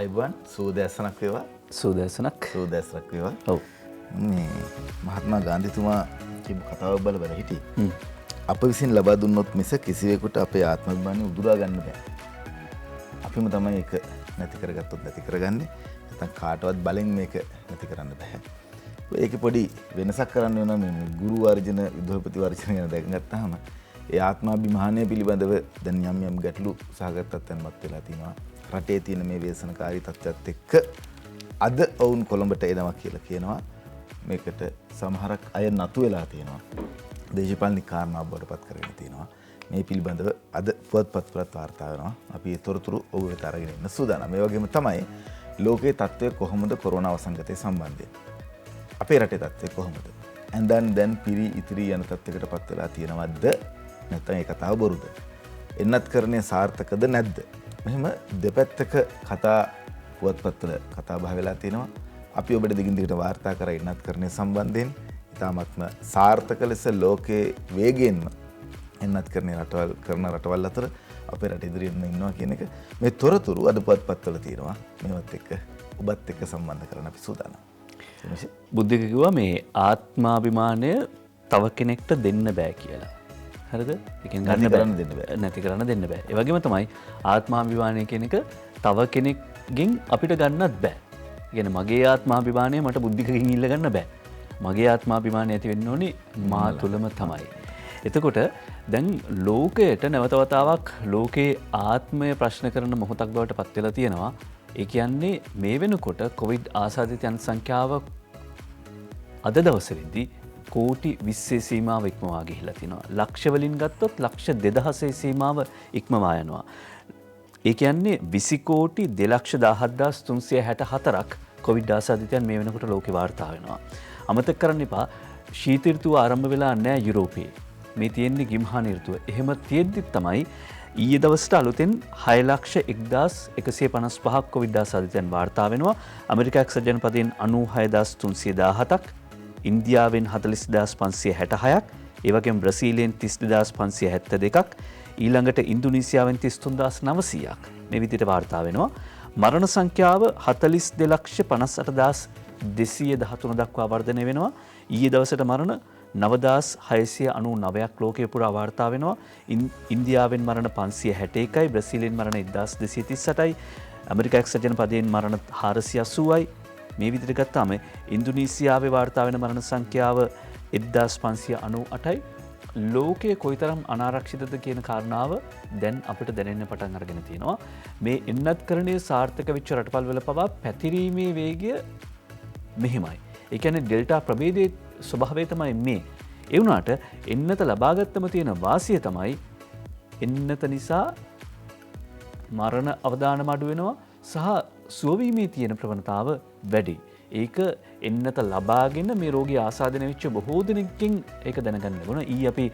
අයිබන් සූදෑසනක් වේවා. සූදෑසනක් වේවා. ඔව්. මේ මහත්මා ගාන්ධිතුමා කියපු කතාවක් බල හිටියේ. අප විසින් ලබා දුන්නොත් මිස කිසිවෙකුට අපේ ආත්මාභිමානය උදුරා ගන්න බෑ. අපිම තමයි ඒක නැති කරගත්තොත් නැති කරගන්නේ. නැත්නම් කාටවත් බලෙන් මේක නැති කරන්න බෑ. ඒක පොඩි වෙනසක් කරන්න වෙනවා මේ ගුරු වර්ජන විද්‍යාපති වර්ජන ගැන දැක ගත්තාම ඒ ආත්මාභිමානය පිළිබඳව දැන් යම් ගැටලු සහගත තත්ත්වයක් වෙලා තිනවා. රටේ තියෙන මේ ව්‍යසනකාරී තත්ත්වයක් එක්ක අද ඔවුන් කොළඹට එනවා කියලා කියනවා. මේකට සමහරක් අය නතු වෙලා තියෙනවා. දේශපාලනික කාරණා බවටපත් කරගෙන තියෙනවා. මේ පිළිබඳව අද පුවත්පත්වලත් වාර්තා වෙනවා. අපි ඒ තොරතුරු ඔබ වෙත අරගෙන ඉන්න සූදානම්. මේ වගේම තමයි ලෝකයේ තත්ත්වය කොහොමද කොරෝනා වසංගතය සම්බන්ධයෙන්. අපේ රටේ තත්ත්වය කොහොමද? දැන් පිරි ඉතිරි යන තත්ත්වයකටපත් වෙලා තියෙනවද? නැත්නම් ඒ කතාව බොරුද? එන්නත් කරන්නේ සාර්ථකද නැද්ද? මෙහෙම දෙපැත්තක කතා පුවත්පත්වල කතා බහ වෙලා තියෙනවා. අපි ඔබට දිගින් දිගට වාර්තා කරා එන්නත් කරන්නේ සම්බන්ධයෙන් ඉතාමත්ම සාර්ථක ලෙස ලෝකයේ වේගයෙන්ම එන්නත් කරන රටවල් අතර අපේ රට ඉදිරියෙන් ඉන්නවා කියන එක මේ තොරතුරු අද පුවත්පත්වල තියෙනවා. මේවත් එක්ක ඔබත් එක්ක සම්බන්ධ කරන්න අපි සූදානම්. බුද්ධික කිව්වා මේ ආත්මාභිමානය තව කෙනෙක්ට දෙන්න බෑ කියලා. හරිද? ඒකෙන් නැති කරන්න දෙන්න බෑ. ඒ වගේම තමයි ආත්මාභිමානය කියන එක තව කෙනෙක්ගෙන් අපිට ගන්නත් බෑ. කියන්නේ මගේ ආත්මාභිමානය මට බුද්ධිකකින් ඉල්ල ගන්න බෑ. මගේ ආත්මාභිමානය ඇති වෙන්න ඕනේ මා තුළම තමයි. එතකොට දැන් ලෝකයට නැවතවතාවක් ලෝකේ ආත්මය ප්‍රශ්න කරන මොහොතක් බවට පත් වෙලා තියෙනවා. ඒ කියන්නේ මේ වෙනකොට කොවිඩ් ආසාදිතයන් සංඛ්‍යාව අද දවසේදී කෝටි 20 සීමාව ඉක්මවා ගිහිලා තිනවා. ලක්ෂ වලින් ගත්තොත් ලක්ෂ 2000 සීමාව ඉක්මවා යනවා. ඒ කියන්නේ 20 කෝටි 2,17,364ක් කොවිඩ් ආසාදිතයන් මේ වෙනකොට ලෝකේ වාර්තා වෙනවා. අමතක කරන්න එපා ශීත ඍතුව ආරම්භ වෙලා නැහැ යුරෝපයේ. මේ තියෙන්නේ ගිම්හාන ඍතුව. එහෙම තියෙද්දි තමයි ඊයේ දවසට අලුතෙන් 6,01,155ක් කොවිඩ් ආසාදිතයන් වාර්තා වෙනවා. ඇමරිකා එක්සත් ජනපදයෙන් 96,317ක්, ඉන්දියාවෙන් 40,566ක්, ඒ වගේම බ්‍රසීලයෙන් 32,572ක්, ඊළඟට ඉන්දුනීසියාවෙන් 33,900ක් මේ විදිහට වාර්තා වෙනවා. මරණ සංඛ්‍යාව 42,58,213 දක්වා වර්ධනය වෙනවා. ඊයේ දවසට මරණ 9,699ක් ලෝකයේ පුරා වාර්තා වෙනවා. ඉන්දියාවෙන් මරණ 561යි, බ්‍රසීලෙන් මරණ 1,238යි, ඇමරිකා එක්සත් ජනපදයෙන් මරණ 480යි. මේ විදිහට ගත්තාම ඉන්දුනීසියාවේ වාර්තා වෙන මරණ සංඛ්‍යාව 1,598යි. ලෝකයේ කොයිතරම් අනාරක්ෂිතද කියන කාරණාව දැන් අපිට දැනෙන්න පටන් අරගෙන තියෙනවා. මේ එන්නත් කරණයේ සාර්ථක වෙච්ච රටවල් වල පවා පැතිරීමේ වේගය මෙහිමයි. ඒ කියන්නේ ඩෙල්ටා ප්‍රභේදයේ ස්වභාවය තමයි මේ. ඒ වුණාට එන්නත ලබාගත්තම තියෙන වාසිය තමයි එන්නත නිසා මරණ අවදානම අඩු වෙනවා සහ සුවවීමේ තියෙන ප්‍රවණතාව වැඩි. ඒක එන්නත ලබාගෙන මේ රෝගී ආසාදනය වෙච්ච බොහෝ දෙනෙක්ගෙන් ඒක දැනගන්න ලැබුණා. ඊ අපි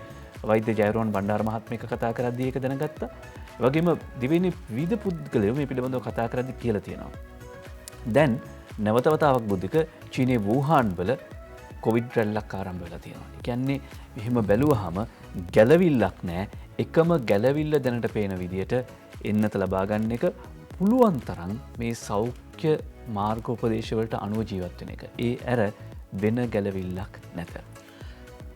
වෛද්‍ය ජයරෝන් බණ්ඩාර මහත්මිය කතා කරද්දී ඒක දැනගත්තා. ඒ වගේම දිවෙන්නේ විවිධ පුද්ගලයෝ මේ පිළිබඳව කතා කරද්දී කියලා තියෙනවා. දැන් නැවතවතාවක් බුද්ධික චීනයේ වූහාන් වල කොවිඩ් රැල්ලක් ආරම්භ වෙලා තියෙනවා. ඒ කියන්නේ එහෙම බැලුවහම ගැලවිල්ලක් නැහැ. එකම ගැලවිල්ල දැනට පේන විදියට එන්නත ලබා ගන්න එක පුළුවන් තරම් මේ සෞඛ්‍ය මාර්ගෝපදේශවලට අනුව ජීවත් වෙන එක. ඒ ඇර වෙන ගැලවිල්ලක් නැත.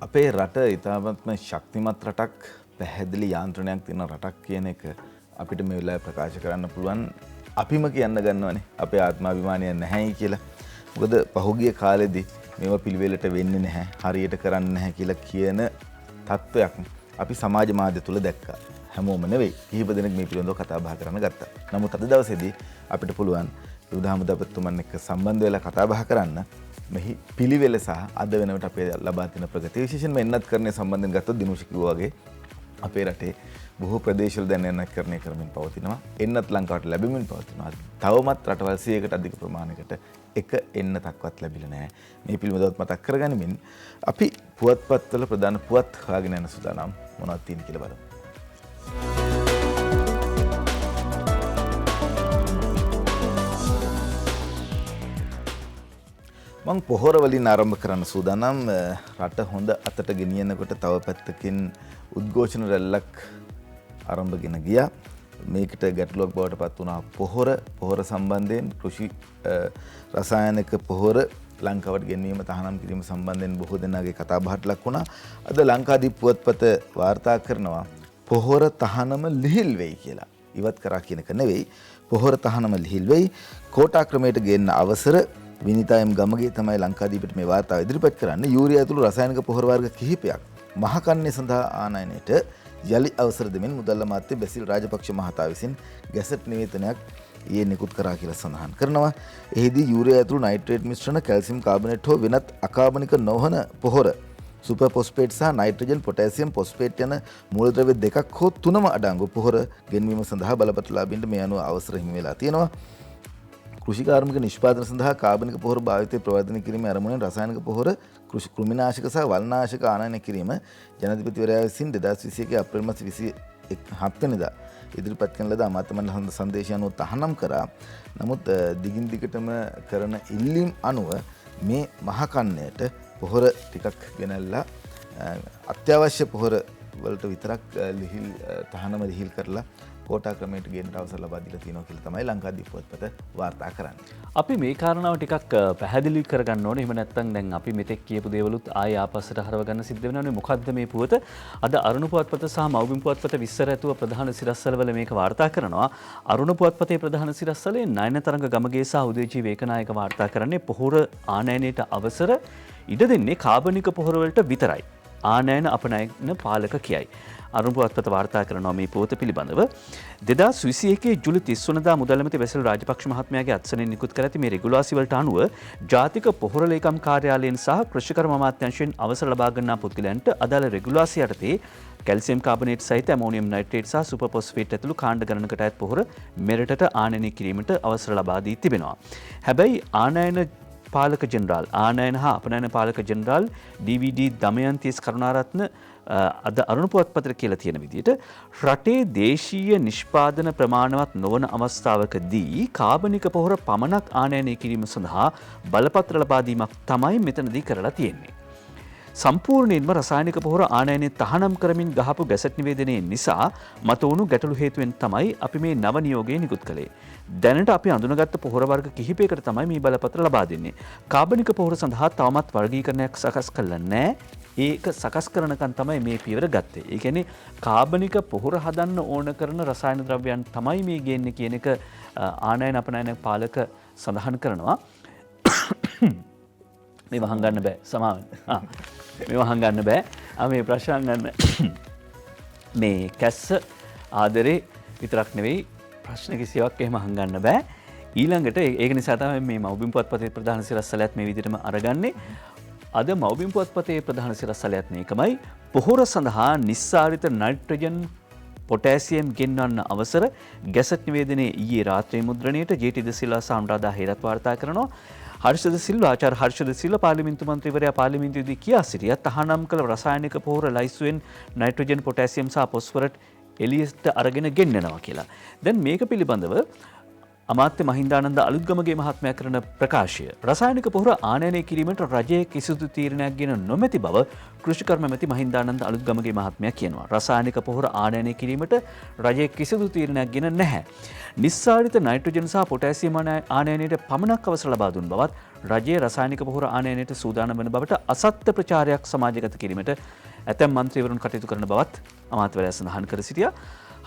අපේ රට ඉතාමත්ම ශක්තිමත් රටක්, පැහැදිලි යාන්ත්‍රණයක් තියෙන රටක් කියන එක අපිට මේ වෙලාවේ ප්‍රකාශ කරන්න පුළුවන්. අපිම කියන්න ගන්නවනේ අපේ ආත්මාභිමානය නැහැයි කියලා. මොකද පහුගිය කාලෙදී මේවා පිළිවෙලට වෙන්නේ නැහැ, හරියට කරන්නේ නැහැ කියලා කියන තත්ත්වයක් අපි සමාජ මාධ්‍ය තුල දැක්කා. හැමෝම නෙවෙයි, කිහිප දෙනෙක් මේ පිළිබඳව කතා බහ කරන්න ගත්තා. නමුත් අද දවසේදී අපිට පුළුවන් යුදහමුදාපතිතුමන් එක්ක සම්බන්ධ වෙලා කතා බහ කරන්න මෙහි පිළිවෙල සහ අද වෙනකොට අපේ ලබා තියෙන ප්‍රගතිය, විශේෂයෙන්ම එන්නත් කරන්නේ සම්බන්ධයෙන් ගත්තොත් දිනුෂ කිව්වා වගේ අපේ රටේ බොහෝ ප්‍රදේශවල දැන් එන්නත් කරණය කරමින් පවතිනවා. එන්නත් ලංකාවට ලැබෙමින් පවතිනවා. තවමත් රටවල් 100කට අධික ප්‍රමාණයකට එක එන්නතක්වත් ලැබිලා නැහැ. මේ පිළිබඳව මතක් කරගනිමින් අපි පුවත්පත්වල ප්‍රධාන පුවත් හොයාගෙන යන සූදානම් මොනවද තියෙන්නේ කියලා බලමු. මං පොහොර වලින් ආරම්භ කරන්න සූදානම්. රට හොඳ අතට ගෙනියනකොට තව පැත්තකින් උද්ඝෝෂණ රැල්ලක් ආරම්භගෙන ගියා. මේකට ගැටලුවක් බවට පත් වුණා. පොහොර සම්බන්ධයෙන් කෘෂි රසායනික පොහොර ලංකාවට ගෙන්වීම තහනම් කිරීම සම්බන්ධයෙන් බොහෝ දෙනාගේ කතා බහට ලක් වුණා. අද ලංකාදීප පුවත්පත වාර්තා කරනවා පොහොර තහනම ලිහිල් වෙයි කියලා. ඉවත් කරා කියන එක නෙවෙයි. පොහොර තහනම ලිහිල් වෙයි. කෝටා ක්‍රමයට ගේන්න අවසර විනිතා එම් ගමගේ තමයි ලංකාදීපට මේ වාර්තාව ඉදිරිපත් කරන්නේ. යූරියා ඇතුළු රසායනික පොහොර වර්ග කිහිපයක් මහකන්නේ සඳහා ආනයනයට යලි අවසර දෙමින් මුදල් අමාත්‍ය බැසිල් රාජපක්ෂ මහතා විසින් ගැසට් නිවේදනයක් ඊයේ නිකුත් කරා කියලා සඳහන් කරනවා. එහිදී යූරියා ඇතුළු නයිට්‍රේට් මිශ්‍රණ, කැල්සියම් කාබනේට් හෝ වෙනත් අකාබනික නොවන පොහොර, සුපර් ෆොස්ෆේට් සහ නයිට්‍රජන්, පොටෑසියම් ෆොස්ෆේට් යන මූලද්‍රව්‍ය දෙකක් හෝ තුනම අඩංගු පොහොර ගෙන්වීම සඳහා බලපත්‍රලාභීන්ට මේ අනුව අවසර හිමි වෙලා තියෙනවා. කෘෂිකාර්මික නිෂ්පාදන සඳහා කාබනික පොහොර භාවිතය ප්‍රවර්ධනය කිරීමේ අරමුණෙන් රසායනික පොහොර, කෘමිනාශක සහ වල්නාශක ආනයනය කිරීම ජනාධිපතිවරයා විසින් 2021 අප්‍රේල් මාස 27 වෙනිදා ඉදිරිපත් කරන ලද අමාත්‍ය මණ්ඩල සංදේශය අනුව තහනම් කරා. නමුත් දිගින් දිගටම කරන ඉල්ලීම් අනුව මේ මහකන්නයට පොහොර ටිකක් ගෙනල්ලා අත්‍යවශ්‍ය පොහොර වලට විතරක් තහනම ලිහිල් කරලා කෝටා ක්‍රමයට ගේන්න අවසර ලබා දීලා තියෙනවා කියලා තමයි ලංකාදීප පුවත්පත වාර්තා කරන්නේ. අපි මේ කාරණාව ටිකක් පැහැදිලි කරගන්න ඕනේ. එහෙම නැත්නම් දැන් අපි මෙතෙක් කියපු දේවලුත් ආය ආපස්සට හරව ගන්න සිද්ධ වෙනවානේ. මොකද්ද මේ පුවත? අද අරුණ පුවත්පත සහ මව්බිම් පුවත්පත විස්තර ඇතුව ප්‍රධාන සිරස්වල මේක වාර්තා කරනවා. අරුණ පුවත්පතේ ප්‍රධාන සිරස්වලේ නයනතරංග ගමගේ සහ උදේජී වේකනායක වාර්තා කරන්නේ පොහොර ආනයනයට අවසර ඉඩ දෙන්නේ කාබනික පොහොර වලට විතරයි. ආනයන අපනයන පාලක කියයි. අරුණ පුවත්පත වාර්තා කරනවා මේ පුවත පිළිබඳව. 2021 ජූලි 30 වනදා මුදල් ඇමති බැසිල් රාජපක්ෂ මහත්මයාගේ අත්සනින් නිකුත් කර ඇති මේ රෙගුලාසි වලට අනුව ජාතික පොහොර ලේකම් කාර්යාලයෙන් සහ කෘෂිකර්ම අමාත්‍යාංශයෙන් අවසර ලබා ගන්නා පුද්ගලයන්ට අදාළ රෙගුලාසි යටතේ කැල්සියම් කාබනේට් සහිත ඇමෝනියම් නයිට්‍රේට් සහ සුපර් ෆොස්ෆේට් ඇතුළු කාණ්ඩ ගණනකට අයත් පොහොර මෙරටට ආනයනය කිරීමට අවසර ලබා දී තිබෙනවා. හැබැයි ආනයන පාලක ජෙනරාල් ආනයන හා අපනයන පාලක ජෙනරාල් DVD දමයන්තිස් කරුණාරත්න අද අරුණ පුවත්පතට කියලා තියෙන විදිහට රටේ දේශීය නිෂ්පාදන ප්‍රමාණවත් නොවන අවස්ථාවකදී කාබනික පොහොර පමණක් ආනයනය කිරීම සඳහා බලපත්‍ර ලබා දීමක් තමයි මෙතනදී කරලා තියෙන්නේ. සම්පූර්ණයෙන්ම රසායනික පොහොර ආනයනය තහනම් කරමින් ගහපු ගැසට් නිවේදනයේ නිසා මතුවුණු ගැටලු හේතුවෙන් තමයි අපි මේ නව නියෝගය නිකුත් කළේ. දැනට අපි අඳුනගත්ත පොහොර වර්ග කිහිපයකට තමයි මේ බලපත්‍ර ලබා දෙන්නේ. කාබනික පොහොර සඳහා තවමත් වර්ගීකරණයක් සකස් කළා නැහැ. ඒක සකස් කරනකන් තමයි මේ පියවර ගත්තේ. ඒ කියන්නේ කාබනික පොහොර හදන්න ඕන කරන රසායන ද්‍රව්‍යයන් තමයි මේ ගේන්නේ කියන එක ආනයන අපනයන පාලක සඳහන් කරනවා. මේ වහන් ගන්න බෑ සමාවෙන්න. මේ වහන් ගන්න බෑ. මේ ප්‍රශ්න ගන්න මේ කැස්ස ආදරේ විතරක් නෙවෙයි ප්‍රශ්න කිසිවක් එහෙම හංගන්න බෑ. ඊළඟට ඒක නිසා තමයි මේ මව්බිම් පුවත්පතේ ප්‍රධාන සිරස්වලයත් මේ විදිහටම අරගන්නේ. අද මව්බිම් පුවත්පතේ ප්‍රධාන සිරස්වලයත් මේකමයි. පොහොර සඳහා නිස්සාරිත නයිට්‍රජන් පොටෑසියම් ගෙන්වන්න අවසර ගැසට් නිවේදනයේ ඊයේ රාත්‍රී මුද්‍රණයට ජේ.ටී. ද සිල්වා සහ අනුරාධා හේරත් වාර්තා කරනවා. හර්ෂද සිල්වා ආචාර්ය හර්ෂද සිල්වා පාර්ලිමේන්තු මන්ත්‍රීවරයා පාර්ලිමේන්තුවේදී කියා සිටියා තහනම් කළ රසායනික පොහොර ලයිස්තුවෙන් නයිට්‍රජන් පොටෑසියම් සහ ෆොස්ෆරස් එලියට අරගෙන ගෙන්නනවා කියලා. දැන් මේක පිළිබඳව අමාත්‍ය මහින්දානන්ද අලුත්ගමගේ මහත්මයා කරන ප්‍රකාශය රසායනික පොහොර ආනයනය කිරීමට රජයේ කිසිදු තීරණයක් ගෙන නොමැති බව කෘෂිකර්ම මැති මහින්දානන්ද අලුත්ගමගේ මහත්මයා කියනවා. රසායනික පොහොර ආනයනය කිරීමට රජයේ කිසිදු තීරණයක් ගෙන නැහැ. නිස්සාරිත නයිට්‍රජන් සහ පොටෑසියම් ආනයනයට පමණක් අවසර ලබා දුන් බවත් රජයේ රසායනික පොහොර ආනයනයට සූදානම් වන බවට අසත්‍ය ප්‍රචාරයක් සමාජගත කිරීමට ඇතැම් මන්ත්‍රීවරුන් කටයුතු කරන බවත් අමාත්‍යවරයා සඳහන් කර සිටියා.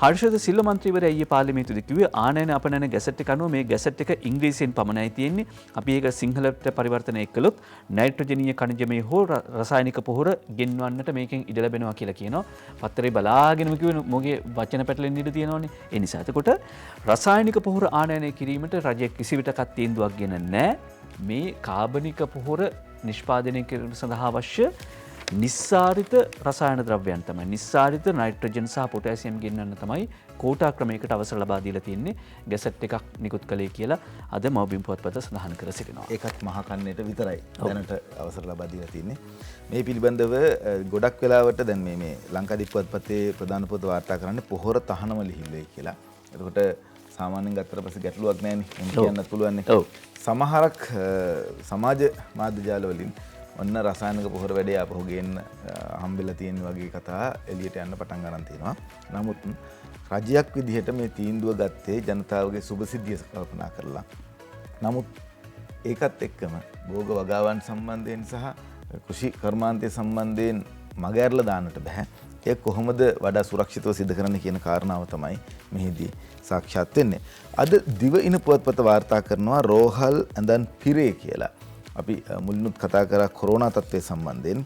හර්ෂද සිල්ව මන්ත්‍රීවරයා ඊයේ පාර්ලිමේන්තුවේදී කිව්වේ ආනයන අපනයන ගැසට් එක අනුව මේ ගැසට් එක ඉංග්‍රීසියෙන් පමණයි තියෙන්නේ. අපි ඒක සිංහලට පරිවර්තනය කළොත් නයිට්‍රජනීය කණිජමය හෝ රසායනික පොහොර ගෙන්වන්නට මේකෙන් ඉඩ ලැබෙනවා කියලා කියනවා. පත්තරේ බලාගෙනම කිව්වේ මොගේ වචන පැටලෙන්න ඉඩ තියෙනවනේ. ඒ නිසා එතකොට රසායනික පොහොර ආනයනය කිරීමට රජය කිසිවිටකත් තීන්දුවක් ගෙන නැහැ. මේ කාබනික පොහොර නිෂ්පාදනය කිරීම සඳහා අවශ්‍ය නිස්සාරිත රසායන ද්‍රව්‍යයන් තමයි නිස්සාරිත නයිට්‍රජන් සහ පොටෑසියම් ගෙන්නන්න තමයි කෝටා ක්‍රමයකට අවසර ලබා දීලා තියෙන්නේ ගැසට් එකක් නිකුත් කළේ කියලා අද මව්බිම් පුවත්පත සඳහන් කර සිටිනවා. ඒකත් මහකන්නයට විතරයි දැනට අවසර ලබා දීලා තියෙන්නේ. මේ පිළිබඳව ගොඩක් වෙලාවට දැන් මේ ලංකාදීප පුවත්පතේ ප්‍රධාන පොත වාර්තා කරන්නේ පොහොර තහනම ලිහිල් වෙයි කියලා. එතකොට සාමාන්‍යයෙන් ගත්තට පස්සේ ගැටලුවක් නැහැ නේ. මම කියන්නත් පුළුවන් නේ. සමහරක් සමාජ මාධ්‍ය ජාල වලින් ඔන්න රසායනික පොහොර වැඩේ ආපහු ගේන්න හම්බෙලා තියෙන වගේ කතා එළියට යන්න පටන් ගන්න තියෙනවා. නමුත් රජයක් විදිහට මේ තීන්දුව ගත්තේ ජනතාවගේ සුභසිද්ධිය කල්පනා කරලා. නමුත් ඒකත් එක්කම භෝග වගාවන් සම්බන්ධයෙන් සහ කෘෂි කර්මාන්තය සම්බන්ධයෙන් මගහැරලා දාන්නට බෑ. ඒ කොහොමද වඩා සුරක්ෂිතව සිදු කරන්න කියන කාරණාව තමයි මෙහිදී සාක්ෂාත් වෙන්නේ. අද දිවයින පුවත්පත වාර්තා කරනවා රෝහල් ඇඳන් පිරේ කියලා. අපි මුලිනුත් කතා කරා කොරෝනා තත්ත්වය සම්බන්ධයෙන්.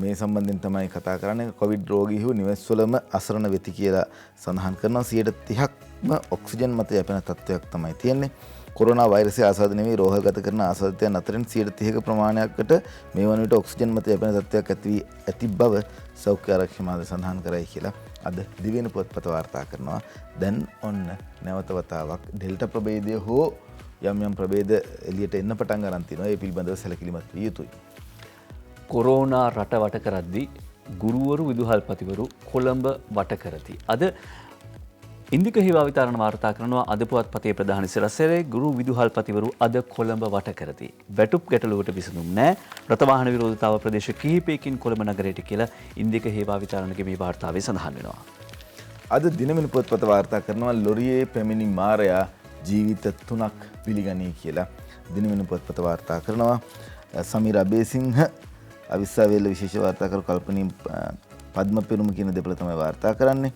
මේ සම්බන්ධයෙන් තමයි කතා කරන්නේ. කොවිඩ් රෝගීහු නිවෙස්වලම අසරණ වෙති කියලා සඳහන් කරනවා. 30%ක්ම ඔක්සිජන් මත යැපෙන තත්ත්වයක් තමයි තියෙන්නේ. කොරෝනා වෛරසය ආසාද නෙවෙයි රෝහල් ගත කරන ආසාදිතයන් අතරින් 30%ක ප්‍රමාණයකට මේ වන විට ඔක්සිජන් මත යැපෙන තත්ත්වයක් ඇති වී ඇති බව සෞඛ්‍ය ආරක්ෂක මාධ්‍ය සඳහන් කරයි කියලා අද දිවයින පුවත්පත වාර්තා කරනවා. දැන් ඔන්න නැවත වතාවක් ඩෙල්ටා ප්‍රභේදය හෝ යම් ප්‍රභේද එළියට එන්න පටන් ගන්න තියෙනවා. ඒ පිළිබඳව සැලකිලිමත් විය යුතුයි. කොරෝනා රට වට කරද්දී ගුරුවරු විදුහල්පතිවරු කොළඹ වට කරති. අද ඉන්දික හිවා විතරණ වාර්තා කරනවා අද පුවත්පතේ ප්‍රධාන සිරස්වරේ ගුරු විදුහල්පතිවරු අද කොළඹ වට කරති. වැටුප් ගැටලුවට විසඳුම් නැහැ. රථවාහන විරෝධතාව ප්‍රදේශ කිහිපයකින් කොළඹ නගරයට කියලා ඉන්දික හිවා විතරණගේ මේ වාර්තාවේ සඳහන් වෙනවා. අද දිනමින පුවත්පත වාර්තා කරනවා ලොරියේ පැමිණි මාරයා ජීවිත 3ක් පිළිගනී කියලා දිනමින පුවත්පත වාර්තා කරනවා. සමීර අබේසිංහ අවිස්සාවේල විශේෂ වාර්තාකරු කල්පනී පද්ම පෙරුම කියන දෙපළ තමයි වාර්තා කරන්නේ.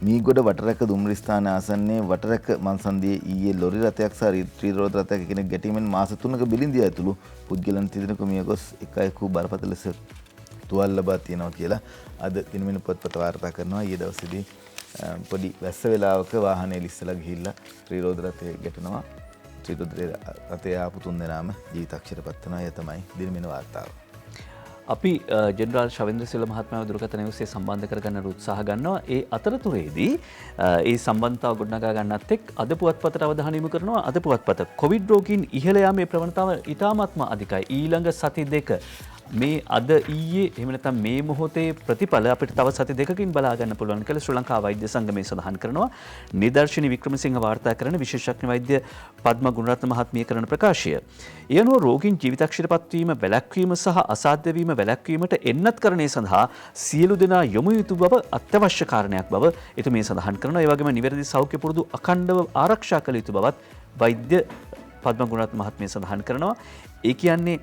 මීගොඩ වටරැක දුම්රිය ස්ථාන ආසන්නයේ වටරැක මන්සන්දියේ ඊයේ ලොරි රථයක් සහ ත්‍රිරෝද රථයක් එකිනෙක ගැටීමෙන් මාස 3ක බිලිඳිය ඇතුළු පුද්ගලයන් තිදෙනෙකු මිය ගොස් එකයෙකු බරපතල ලෙස තුවාල ලබා තියෙනවා කියලා අද දිනමින පුවත්පත වාර්තා කරනවා. ඊයේ දවසේදී පොඩි වැස්ස වෙලාවක වාහනේ ලිස්සලා ගිහිල්ලා ත්‍රිරෝද රථයේ ගැටෙනවා. ත්‍රිරෝද රථයේ ආපු තුන් දෙනාම ජීවිතක්ෂරපත් වෙනවා. ඒ තමයි දිනමින වාර්තාව. අපි ජෙනරාල් ශවෙන්ද්‍ර සිල්වා මහත්මයාව දුරකථන ඔස්සේ සම්බන්ධ කරගන්න උත්සාහ ගන්නවා. ඒ අතරතුරේදී ඒ සම්බන්ධතාව ගොඩනගා ගන්නත් එක් අද පුවත්පතට අවධානය යොමු කරනවා. අද පුවත්පත කොවිඩ් රෝගීන් ඉහළ යාමේ ප්‍රවණතාව ඉතාමත්ම අධිකයි. ඊළඟ සති දෙක මේ අද ඊයේ එහෙම නැත්නම් මේ මොහොතේ ප්‍රතිඵල අපිට තව සති දෙකකින් බලා ගන්න පුළුවන් කියලා ශ්‍රී ලංකා වෛද්‍ය සංගමය සඳහන් කරනවා. නිදර්ශනී වික්‍රමසිංහ වාර්තා කරන විශේෂඥ වෛද්‍ය පද්ම ගුණරත්න මහත්මිය කරන ප්‍රකාශය. ඒ අනුව රෝගීන් ජීවිතක්ෂරපත් වීම වැළැක්වීම සහ අසාධ්‍ය වීම වැළැක්වීමට එන්නත් කරණය සඳහා සියලු දෙනා යොමු යුතු බව අත්‍යවශ්‍ය කාරණයක් බව එතුමිය සඳහන් කරනවා. ඒ වගේම නිවැරදි සෞඛ්‍ය පුරුදු අඛණ්ඩව ආරක්ෂා කළ යුතු බවත් වෛද්‍ය පද්ම ගුණරත්න මහත්මිය සඳහන් කරනවා. ඒ කියන්නේ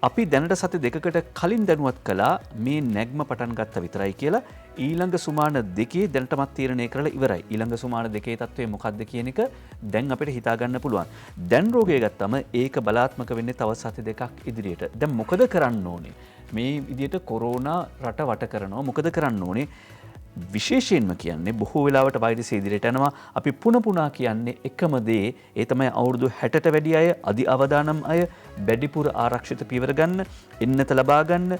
අපි දැනට සති දෙකකට කලින් දැනුවත් කළා මේ නැග්ම පටන් ගත්ත විතරයි කියලා. ඊළඟ සුමාන දෙකේ දැනටමත් තීරණය කරලා ඉවරයි. ඊළඟ සුමාන දෙකේ තත්ත්වය මොකක්ද කියන එක දැන් අපිට හිතා ගන්න පුළුවන්. දැන් රෝගය ගත්තම ඒක බලාත්මක වෙන්නේ තව සති දෙකක් ඉදිරියට. දැන් මොකද කරන්න ඕනේ? මේ විදිහට කොරෝනා රට වට කරනවා. මොකද කරන්න ඕනේ? විශේෂයෙන්ම කියන්නේ බොහෝ වෙලාවට වෛරසය ඉදිරියට යනවා. අපි පුන කියන්නේ එකම දේ. ඒ තමයි අවුරුදු 60ට වැඩි අය, අධි අවදානම් අය වැඩිපුර ආරක්ෂිත පියවර ගන්න, එන්නත ලබා ගන්න,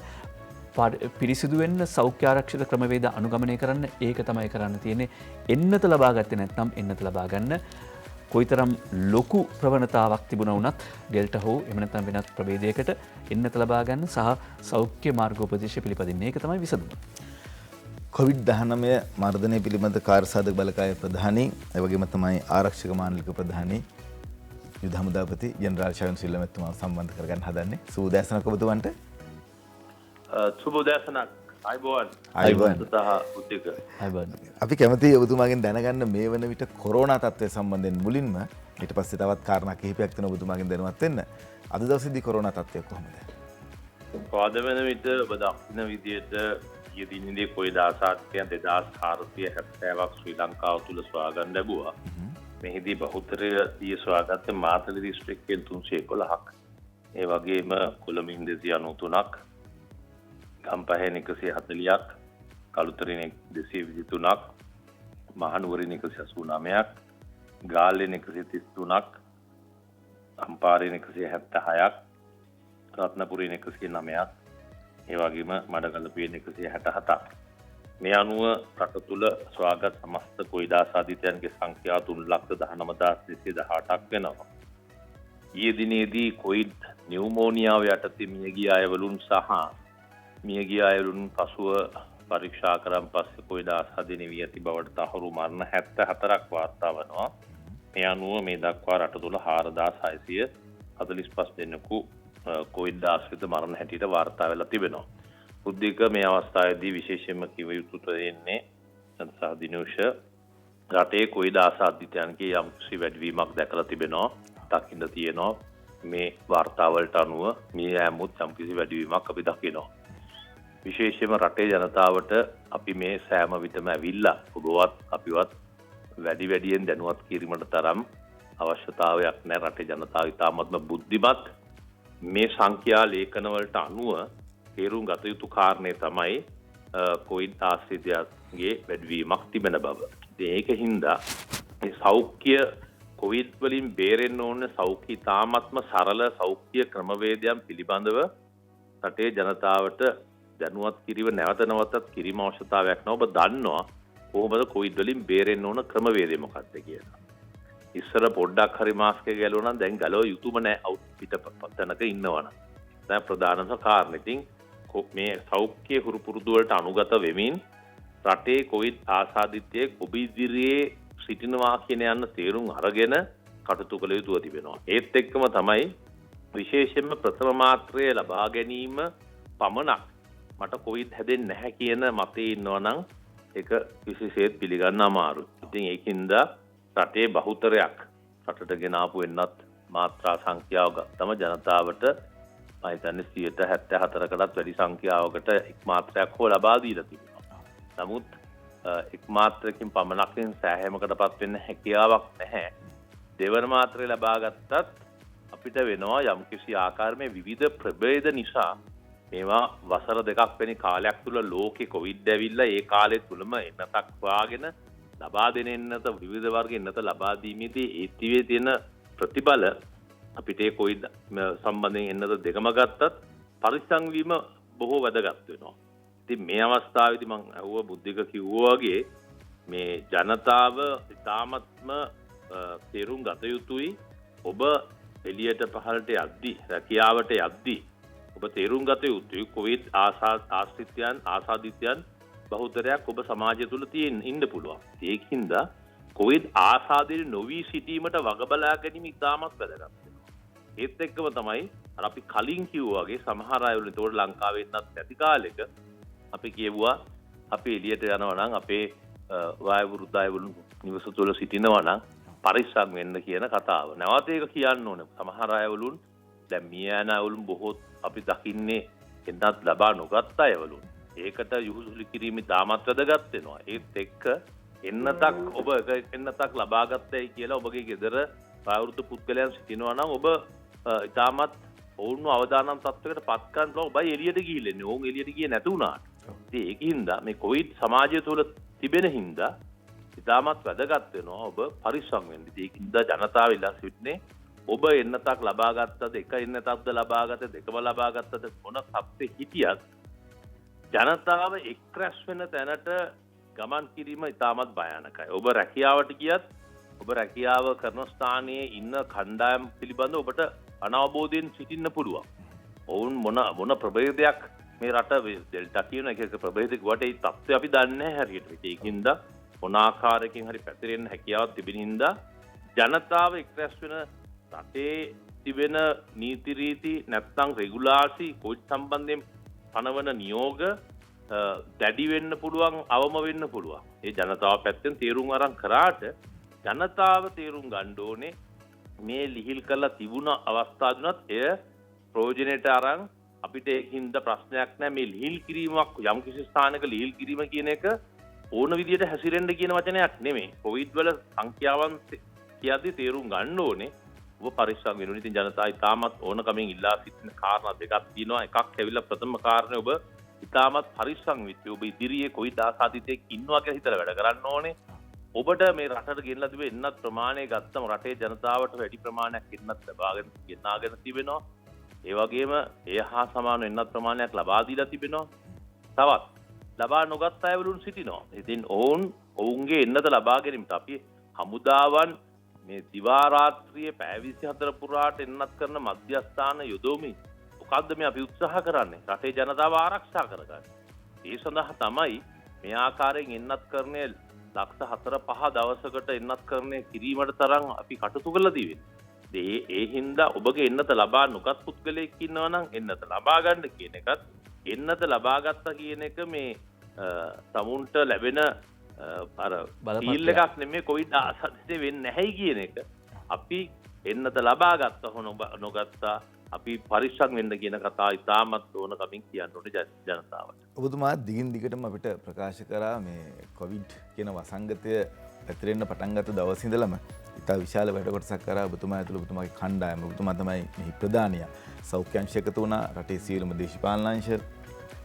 පිරිසිදු වෙන්න, සෞඛ්‍ය ආරක්ෂිත ක්‍රමවේද අනුගමනය කරන්න. ඒක තමයි කරන්න තියෙන්නේ. එන්නත ලබා ගත්තේ නැත්නම් එන්නත ලබා ගන්න. කොයිතරම් ලොකු ප්‍රවණතාවක් තිබුණා වුණත් ඩෙල්ටා හෝ එහෙම නැත්නම් වෙනත් ප්‍රභේදයකට එන්නත ලබා ගන්න සහ සෞඛ්‍ය මාර්ගෝපදේශ පිළිපදින්න. ඒක තමයි විසඳුම. COVID-19 මර්ධනය පිළිබඳ කාර්යසාධක බලකාය ප්‍රධානී ඒ වගේම තමයි ආරක්ෂක මානලික ප්‍රධානී යුද හමුදාපති ජෙනරාල් ශවෙන්ද්‍ර සිල්වා මහත්මයා සම්බන්ධ කරගන්න හදන්නේ. සුබෝදෑසනක් ඔබතුමන්ට. සුබෝදෑසනක්. අයබෝවන්. අපි කැමතියි ඔබතුමාගෙන් දැනගන්න මේ වන විට කොරෝනා තත්ත්වය සම්බන්ධයෙන් මුලින්ම ඊට පස්සේ තවත් කාරණා කිහිපයක් තියෙනවා ඔබතුමාගෙන් දැනුවත් වෙන්න. අද දවසේදී කොරෝනා තත්ත්වය කොහොමද? පාද වෙන විට ඔබ දක්ෂින විදියට ඊදිනේදී කොයි දාසාත්කයන් 2470ක් ශ්‍රී ලංකාව තුල සොයාගන්න ලැබුවා. මෙහිදී බහුතරය දී සොයාගත්තේ මාතලේ දිස්ත්‍රික්කයෙන් 311ක්. ඒ වගේම කොළඹින් 293ක්, ගම්පහෙන් 140ක්, කළුතරින් 223ක්, මහනුවරින් 189ක්, ගාල්ලෙන් 133ක්, අම්පාරෙන් 176ක්, රත්නපුරෙන් 109ක්, ඒ වගේම මඩකලපුවෙන් 167ක්. මේ අනුව රට තුළ සොයාගත් සමස්ත කොයිඩාසාදිතයන්ගේ සංඛ්‍යාව 3,19,218ක් වෙනවා. ඊයේ දිනේදී කොයිඩ් නියුමෝනියාව යටතේ මියගිය අයවලුන් සහ මියගිය අයවලුන් පසුව පරීක්ෂා කරන් පස්සේ කොයිඩාසාදී නිවී ඇති බවට තහවුරු මරණ 74ක් වාර්තා වෙනවා. මේ අනුව මේ දක්වා රට තුළ 4,645 දෙනෙකු කොවිඩ් ආශ්‍රිත මරණ හැටියට වාර්තා වෙලා තිබෙනවා. බුද්ධික මේ අවස්ථාවේදී විශේෂයෙන්ම කිව යුතු වෙන්නේ සහ දිනුෂ රටේ කොයිද ආසාදිතයන්ගේ යම්කිසි වැඩිවීමක් දැකලා තිබෙනවා. දකින්න තියෙනවා. මේ වාර්තාවලට අනුව මේ හැමුත් යම්කිසි වැඩිවීමක් අපි දකිනවා. විශේෂයෙන්ම රටේ ජනතාවට අපි මේ සෑම විටම ඇවිල්ලා ඔබවත් අපිවත් වැඩියෙන් දැනුවත් කිරීමට තරම් අවශ්‍යතාවයක් නැහැ. රටේ ජනතාව ඉතාමත්ම බුද්ධිමත්. මේ සංඛ්‍යා ලේඛනවලට අනුව තේරුම් ගත යුතු කාරණේ තමයි කොවිඩ් ආශ්‍රිතයන්ගේ වැඩිවීමක් තිබෙන බව. ඒකින්ද මේ සෞඛ්‍ය කොවිඩ් වලින් බේරෙන්න ඕන සෞඛ්‍ය ඉතාමත්ම සරල සෞඛ්‍ය ක්‍රමවේදයන් පිළිබඳව රටේ ජනතාවට දැනුවත් කිරීම නැවතත් කිරීම අවශ්‍යතාවයක් නැහැ. ඔබ දන්නවා කොහොමද කොවිඩ් වලින් බේරෙන්න ඕන ක්‍රමවේදය මොකක්ද කියලා. ඉස්සර පොඩ්ඩක් හරි මාස්ක් එක ගැලුවා නම් දැන් ගලව යුතුම නැහැ පිටපතනක ඉන්නවනම්. දැන් ප්‍රධානම කාරණේ ඉතින් මේ සෞඛ්‍ය හුරු පුරුදු වලට අනුගත වෙමින් රටේ කොවිඩ් ආසාදිතයෙක් ඔබ ඉදිරියේ සිටිනවා කියන යන තේරුම් අරගෙන කටයුතු කළ යුතුව තිබෙනවා. ඒත් එක්කම තමයි විශේෂයෙන්ම ප්‍රථම මාත්‍රය ලබා ගැනීම පමණක් මට කොවිඩ් හැදෙන්නේ නැහැ කියන මතේ ඉන්නවා නම් ඒක විශේෂයෙන් පිළිගන්න අමාරුයි. ඉතින් ඒකින්ද රටේ බහුතරයක් රටට ගෙන ආපු වෙනත් මාත්‍රා සංඛ්‍යාව ගත්තම ජනතාවට මම හිතන්නේ 74කටත් වැඩි සංඛ්‍යාවකට එක් මාත්‍රයක් හෝ ලබා දීලා තිබෙනවා. නමුත් එක් මාත්‍රකින් පමණකින් සෑහීමකටපත් වෙන්න හැකියාවක් නැහැ. දෙවන මාත්‍රය ලබා ගත්තත් අපිට වෙනවා යම්කිසි ආකාරයේ විවිධ ප්‍රභේද නිසා මේවා වසර දෙකක් වැනි කාලයක් තුල ලෝකේ කොවිඩ් ඇවිල්ලා ඒ කාලය තුලම එන්නතක් වාගෙන ලබා දෙන එන්නත විවිධ වර්ග එන්නත ලබා දීමේදී ඒතිවේ තියෙන ප්‍රතිබල අපිට ඒ කොවිඩ් සම්බන්ධයෙන් එන්නත දෙකම ගත්තත් පරිස්සම් වීම බොහෝ වැදගත් වෙනවා. ඉතින් මේ අවස්ථාවේදී මම අහුව බුද්ධික කිව්වා වගේ මේ ජනතාව ඉතාමත්ම තේරුම් ගත යුතුයි. ඔබ එළියට පහළට යද්දී රැකියාවට යද්දී ඔබ තේරුම් ගත යුතුයි කොවිඩ් ආසාදිතයන් බහුතරයක් ඔබ සමාජය තුළ ඉන්න පුළුවන්. ඒකින්ද කොවිඩ් ආසාදිත නොවී සිටීමට වග බලා ගැනීම ඉතාමත් වැදගත් වෙනවා. ඒත් එක්කම තමයි අපි කලින් කිව්වා වගේ සමහර අය වලින් තෝර ලංකාවේ ඉන්නත් නැති කාලෙක අපි කියුවා අපි එළියට යනවා නම් අපේ වයෝවෘද්ධ වුන් නිවස තුළ සිටිනවා නම් පරිස්සම් වෙන්න කියන කතාව. නැවත ඒක කියන්න ඕනේ. සමහර අය වුන් දැන් මිය යන අය වුන් බොහෝ අපි දකින්නේ එන්නත් ලබා නොගත් අය වුන්. ඒකට යහුසුලි කිරීම තාමත් වැදගත් වෙනවා. ඒත් එක්ක එන්නතක් ඔබ එන්නතක් ලබා ගත්තයි කියලා ඔබගේ ගෙදර වයෝවෘද්ධ පුද්ගලයන් සිටිනවා නම් ඔබ ඊටමත් ඔවුන්ව අවදානම් තත්වයකට පත් කරන්න ඔබයි එළියට ගිහිල්ලා ඉන්නේ. ඕන් එළියට ගියේ නැතු වුණාට. ඉතින් ඒකින්ද මේ කොවිඩ් සමාජය තුළ තිබෙන හින්දා ඉතාමත් වැදගත් වෙනවා ඔබ පරිස්සම් වෙන්න. ඒකින්ද ජනතාව ඉල්ලා සිටින්නේ ඔබ එන්නතක් ලබා ගත්තද එක එන්නතක්ද ලබා ගත්තද දෙකම ලබා ගත්තද මොන සත්‍යෙ හිටියත් ජනතාව එක්රැස් වෙන තැනට ගමන් කිරීම ඉතාමත් භයානකයි. ඔබ රැකියාවට ගියත් ඔබ රැකියාව කරන ස්ථානයේ ඉන්න කණ්ඩායම් පිළිබඳව ඔබට අනවබෝධයෙන් සිටින්න පුළුවන්. ඔවුන් මොන ප්‍රභේදයක් මේ රට ඩෙල්ටා කියන එක ප්‍රභේදයක වට ඒ තත්ත්වය අපි දන්නේ නැහැ හරියට. ඒකින්ද මොන ආකාරයකින් හරි පැතිරෙන්න හැකියාවක් තිබෙන හින්දා ජනතාව එක්රැස් වෙන රටේ තිබෙන නීති රීති නැත්නම් රෙගුලාසි කොවිඩ් සම්බන්ධයෙන් පනවන නියෝග දැඩි වෙන්න පුළුවන් අවම වෙන්න පුළුවන්. ඒ ජනතාව පැත්තෙන් තීරුම් අරන් කරාට ජනතාව තීරුම් ගන්න ඕනේ මේ ලිහිල් කරලා තිබුණ අවස්ථාවුණත් එය ප්‍රයෝජනයට අරන් අපිට ඒකින්ද ප්‍රශ්නයක් නැහැ. මේ ලිහිල් කිරීමක් යම් කිසි ස්ථානයක ලිහිල් කිරීම කියන එක ඕන විදියට හැසිරෙන්න කියන වචනයක් නෙමෙයි. කොවිඩ් වල සංඛ්‍යාවන් කියද්දි තීරුම් ගන්න ඕනේ ඔබ පරිස්සම් වෙන්න ඕනේ. ඉතින් ජනතාවයි තාමත් ඕනකමින් ඉල්ලා සිටින කාරණා දෙකක් තියෙනවා. එකක් ඇවිල්ලා ප්‍රථම කාරණේ ඔබ ඉතාමත් පරිස්සම් වෙච්ච ඔබ ඉදිරියේ කොවිඩ් ආසාදිතයෙක් ඉන්නවා කියලා හිතලා වැඩ කරන්න ඕනේ. ඔබට මේ රටට ගෙනලා තිබෙන එන්නත් ප්‍රමාණය ගත්තම රටේ ජනතාවට වැඩි ප්‍රමාණයක් එන්නත් ගෙනාගෙන තිබෙනවා. ඒ වගේම ඒ හා සමාන එන්නත් ප්‍රමාණයක් ලබා දීලා තිබෙනවා. තවත් ලබා නොගත් අය වලුන් සිටිනවා. ඉතින් ඔවුන්ගේ එන්නත ලබා ගැනීමට අපි හමුදාවන් මේ දිවා රාත්‍රියේ පැය 24 පුරාට එන්නත් කරන මධ්‍යස්ථාන යොදවමින් මොකද්ද මේ අපි උත්සාහ කරන්නේ? රටේ ජනතාව ආරක්ෂා කරගන්න. ඒ සඳහා තමයි මේ ආකාරයෙන් එන්නත් කරන්නේ ලක්ෂ 4-5 දවසකට එන්නත් කරන්නේ කිරීමට තරම් අපි කටයුතු කළා තියෙන්නේ. ඒ හින්දා ඔබගේ එන්නත ලබා නොගත් පුද්ගලයෙක් ඉන්නවා නම් එන්නත ලබා ගන්න කියන එකත් එන්නත ලබා ගත්තා කියන එක මේ තමුන්ට ලැබෙන අර බලපත්‍රයක්. ෆීල් එකක් නෙමෙයි කොවිඩ් ආසාදිතේ වෙන්නේ නැහැයි කියන එක. අපි එන්නත ලබා ගත්ත හො නොගත්තා අපි පරිස්සම් වෙන්න කියන කතාව ඉතාමත් ඕන කමින් කියන්න ඕනේ ජනතාවට. ඔබතුමා දිගින් දිගටම අපිට ප්‍රකාශ කරා මේ කොවිඩ් කියන වසංගතය පැතිරෙන්න පටන් ගත්ත දවස් ඉඳලම ඉතා විශාල වැඩ කොටසක් කරා ඔබතුමා ඇතුළු ඔබතුමාගේ කණ්ඩායම ඔබතුමා තමයි මෙහි ප්‍රධානිය. සෞඛ්‍ය අංශ එකතු වුණා, රටේ සියලුම දේශපාලන අංශ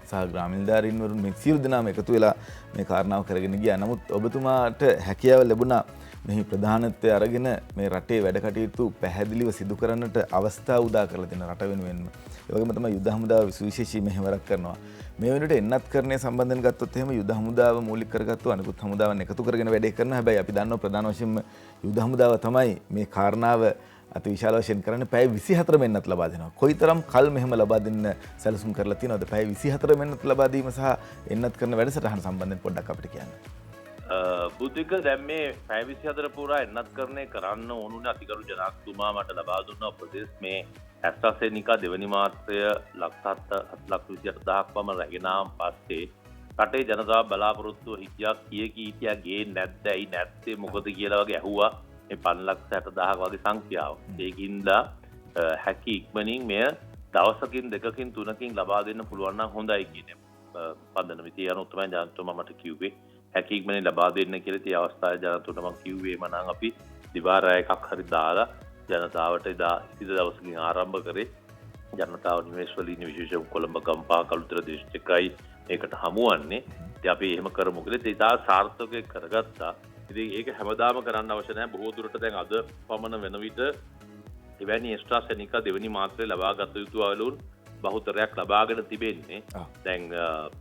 සහ ග්‍රාමීණ නිලධාරීන්වරුන් මේ සියලු දෙනාම එකතු වෙලා මේ කාරණාව කරගෙන ගියා. නමුත් ඔබතුමාට හැකියාව ලැබුණා මෙහි ප්‍රධානත්වය අරගෙන මේ රටේ වැඩ කටයුතු පැහැදිලිව සිදු කරන්නට අවස්ථාව උදා කරලා දෙන රට වෙනුවෙන්ම. ඒ වගේම තමයි යුද හමුදාව විශේෂී මෙහෙවරක් කරනවා. මේ වෙනකොට එන්නත් කරන්නේ සම්බන්ධයෙන් ගත්තොත් එහෙම යුද හමුදාව මූලික කරගත්තු අනිකුත් හමුදාවන් එකතු කරගෙන වැඩේ කරනවා. හැබැයි අපි දන්නවා ප්‍රධාන වශයෙන්ම යුද හමුදාව තමයි මේ කාරණාව අති විශාල වශයෙන් කරන්නේ. පැය 24 මෙන්නත් ලබා දෙනවා. කොයිතරම් කල් මෙහෙම ලබා දෙන්න සැලසුම් කරලා තියෙනවද? පැය 24 මෙන්නත් ලබා දීම සහ එන්නත් කරන වැඩසටහන සම්බන්ධයෙන් පොඩ්ඩක් අපිට කියන්න. බුද්ධික දැන් මේ පැය 24 පුරා එන්නත් කරන්නේ කරන්න ඕනුනේ අතිගරු ජනාධිපතිතුමා මට ලබා දුන්න උපදෙස් මේ ඇස්ට්‍රාසෙනිකා දෙවනි මාත්‍රය 7,28,000ක් පමණ රැගෙන ආවන් පස්සේ රටේ ජනතාව බලාපොරොත්තු හිටියා කීකියා ගේන්නේ නැද්ද ඇයි නැත්තේ මොකද කියලා වගේ ඇහුවා මේ 5,60,000ක වගේ සංඛ්‍යාව. ඒකින්ද හැකි ඉක්මනින් මෙය දවසකින් දෙකකින් තුනකින් ලබා දෙන්න පුළුවන් නම් හොඳයි කියන පදනම. ඉතින් අනුත් තමයි ජනාධිපතිතුමා මට කිව්වේ හැකි ඉක්මනින් ලබා දෙන්න කියලා. ඒ අවස්ථාවේ ජනතුන්ට මම කිව්වේම නම් අපි දිවා රැය එකක් හරි දාලා ජනතාවට එදා ඉතිද දවසකින් ආරම්භ කරේ. ජනතාව නිවෙස් වල ඉන්න විශේෂයෙන් කොළඹ ගම්පහ කළුතර දිස්ත්‍රික්කයි මේකට හමුවන්නේ. ඉතින් අපි එහෙම කරමු කියලා ඉතා සාර්ථකව කරගත්තා. ඉතින් ඒක හැමදාම කරන්න අවශ්‍ය නැහැ. බොහෝ දුරට දැන් අද පමණ වෙන විට එවැනි එස්ට්‍රාසෙනිකා දෙවෙනි මාත්‍රය ලබා ගත යුතු අයලුන් බහුතරයක් ලබාගෙන තිබෙන්නේ. දැන්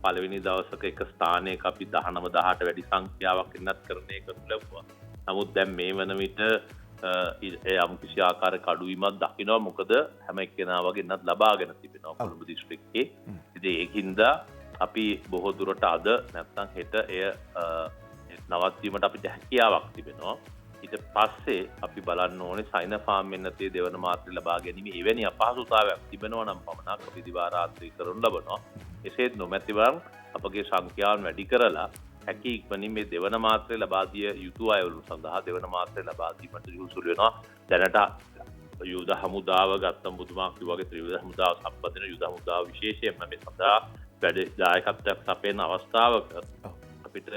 පළවෙනි දවසක එක ස්ථානයක අපි 19-18 වැඩි සංඛ්‍යාවක් එන්නත් කරන්නේ කරනු ලැබුවා. නමුත් දැන් මේ වන විට යම් කිසි ආකාරයක අඩුවීමක් දකිනවා. මොකද හැම එක්කෙනා වගේ එන්නත් ලබාගෙන තිබෙනවා කොළඹ දිස්ත්‍රික්කයේ. ඉතින් ඒකින්ද අපි බොහෝ දුරට අද නැත්නම් හෙට එය නවත්වීමට අපිට හැකියාවක් තිබෙනවා. ඊට පස්සේ අපි බලන්න ඕනේ සයිනෝෆාම් මෙන්නතේ දෙවන මාත්‍රය ලබා ගැනීම එවැනි අපහසුතාවයක් තිබෙනවා නම් පමණක් අපි දිවා රාත්‍රී කරනු ලබනවා. එසේත් නොමැතිවම් අපගේ සංඛ්‍යාවන් වැඩි කරලා හැකි ඉක්මනින් මේ දෙවන මාත්‍රය ලබා දිය යුතු අයවලු සඳහා දෙවන මාත්‍රය ලබා දීමට යොසුළු වෙනවා. දැනට යුද හමුදාව ගත්තම බුදුමා කිව්වාගේ ත්‍රිවිධ හමුදාව සම්බන්ධන යුද හමුදාව විශේෂයෙන්ම මේ සඳහා වැඩ දායකත්වයක් සපයන අවස්ථාවක අපිට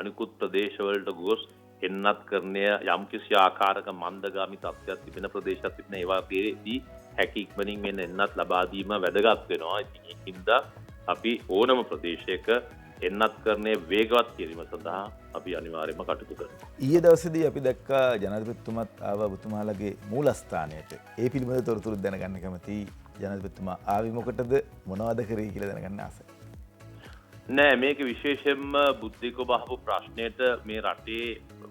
අනිකුත් ප්‍රදේශවලට ගොස් එන්නත් කරණය යම් කිසි ආකාරක මන්දගාමී තත්ත්වයක් තිබෙන ප්‍රදේශයක් තිබෙන ඒවා පිළිදී හැකි ඉක්මනින් මෙන්න එන්නත් ලබා දීම වැදගත් වෙනවා. ඉතින් ඒකින්ද අපි ඕනම ප්‍රදේශයක එන්නත් කරණය වේගවත් කිරීම සඳහා අපි අනිවාර්යයෙන්ම කටයුතු කරනවා. ඊයේ දවසේදී අපි දැක්කා ජනාධිපතිතුමත් ආවා ඔබතුමාලගේ මූලස්ථානයට. ඒ පිළිබඳ තොරතුරු දැනගන්න කැමතියි. ජනාධිපතිතුමා ආවේ මොකටද මොනවද කරේ කියලා දැනගන්න ආසයි. නෑ මේක විශේෂයෙන්ම බුද්ධික බහපු ප්‍රශ්නයට මේ රටේ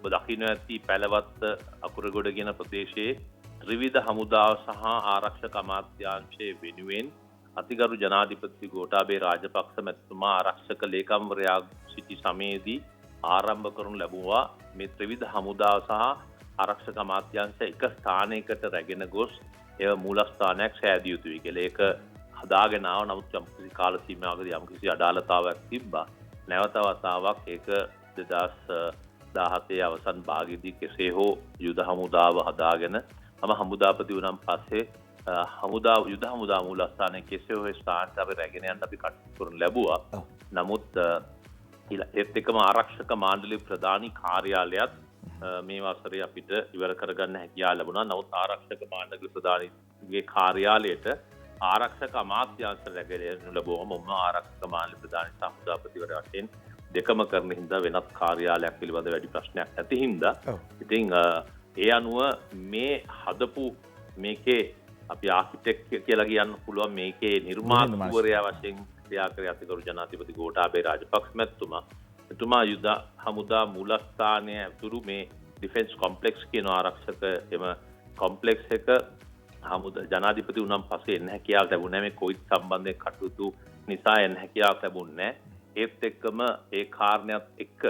දකින්න ඇති පැලවත් අකුරගොඩ කියන ප්‍රදේශයේ ත්‍රිවිධ හමුදාව සහ ආරක්ෂක අමාත්‍යාංශයේ වෙනුවෙන් අතිගරු ජනාධිපති ගෝඨාභය රාජපක්ෂ මැතිතුමා ආරක්ෂක ලේකම්වරයා සිටි සමයේදී ආරම්භ කරනු ලැබුවා මේ ත්‍රිවිධ හමුදාව සහ ආරක්ෂක අමාත්‍යාංශ එක ස්ථානයකට රැගෙන ගොස් ඒව මූලස්ථානයක් සෑදිය යුතුයි කියලා. ඒක හදාගෙන ආව. නමුත් යම් කිසි කාල සීමාවකදී යම් කිසි අඩාලතාවයක් තිබ්බා. නැවත වතාවක් ඒක 2017 අවසන් භාගයේදී කෙසේ හෝ යුද හමුදාව හදාගෙන හමුදාපති වුණාන් පස්සේ යුද හමුදා මූලස්ථානයේ කෙසේ හෝ ස්ථානට අපි රැගෙන යන්න අපි කටයුතු කරන ලැබුවා. නමුත් ඒත් එක්කම ආරක්ෂක මාණ්ඩලයේ ප්‍රධානී කාර්යාලයත් මේ වසරේ අපිට ඉවර කරගන්න හැකියාව ලැබුණා. නමුත් ආරක්ෂක මාණ්ඩලයේ ප්‍රධානීගේ කාර්යාලයට ආරක්ෂක අමාත්‍යාංශ රැගෙන ලැබුවම මම ආරක්ෂක මාණ්ඩල ප්‍රධානී සමුදාපතිවරයා වශයෙන් දෙකම කරන හින්දා වෙනත් කාර්යාලයක් පිළිබඳ වැඩි ප්‍රශ්නයක් නැති හින්දා ඉතින් ඒ අනුව මේ හදපු මේකේ අපි ආකිටෙක්ට් කියලා කියන්න පුළුවන් මේකේ නිර්මාතෘවරයා වශයෙන් ක්‍රියා කර අතිගරු ජනාධිපති ගෝඨාභය රාජපක්ෂ මැතිතුමා එතුමා යුද හමුදා මූලස්ථානයේ ඇතුළු මේ ඩිෆෙන්ස් කොම්ප්ලෙක්ස් කියන ආරක්ෂක එම කොම්ප්ලෙක්ස් එක ජනාධිපති වුණාන් පස්සේ එන්න හැකියාවක් ලැබුණේ නැහැ. මේ කොවිඩ් සම්බන්ධයෙන් කටයුතු නිසා එන්න හැකියාවක් ලැබුණේ නැහැ. ඒත් එක්කම ඒ කාරණයක් එක්ක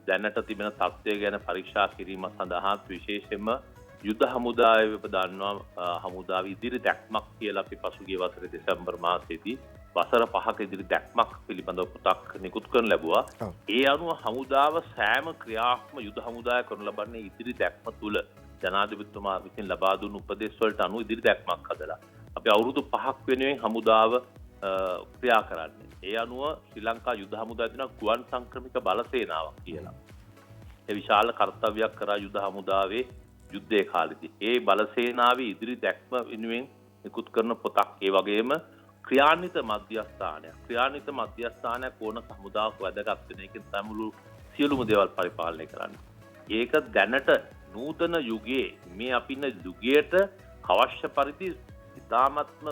දැනට තිබෙන තත්ත්වය ගැන පරීක්ෂා කිරීම සඳහා විශේෂයෙන්ම යුද හමුදාවේ දන්නවා හමුදාවේ ඉදිරි දැක්මක් කියලා අපි පසුගිය වසරේ දෙසැම්බර් මාසයේදී වසර 5ක ඉදිරි දැක්මක් පිළිබඳව පොතක් නිකුත් කරන ලැබුවා. ඒ අනුව හමුදාව සෑම ක්‍රියාත්ම යුද හමුදාය කරන ලබන්නේ ඉදිරි දැක්ම තුල ජනාධිපතිතුමා විසින් ලබා දුන් උපදෙස් වලට අනුව ඉදිරි දැක්මක් හදලා අපි අවුරුදු 5ක් වෙනුවෙන් හමුදාව ක්‍රියා කරන්නේ. ඒ අනුව ශ්‍රී ලංකා යුද හමුදාව දෙන ගුවන් සංක්‍රමික බලසේනාවක් කියලා. ඒ විශාල කර්තව්‍යයක් කරා යුද හමුදාවේ යුද්ධයේ කාලෙදී. ඒ බලසේනාවේ ඉදිරි දැක්ම වෙනුවෙන් නිකුත් කරන පොතක්. ඒ වගේම ක්‍රියාන්විත මධ්‍යස්ථානයක් ඕන හමුදාවක් වැදගත් වෙන එකෙන් තමයි සියලුම දේවල් පරිපාලනය කරන්නේ. ඒක දැනට නූතන යුගයේ මේ අපි ඉන්න යුගයට අවශ්‍ය පරිදි ඉතාමත්ම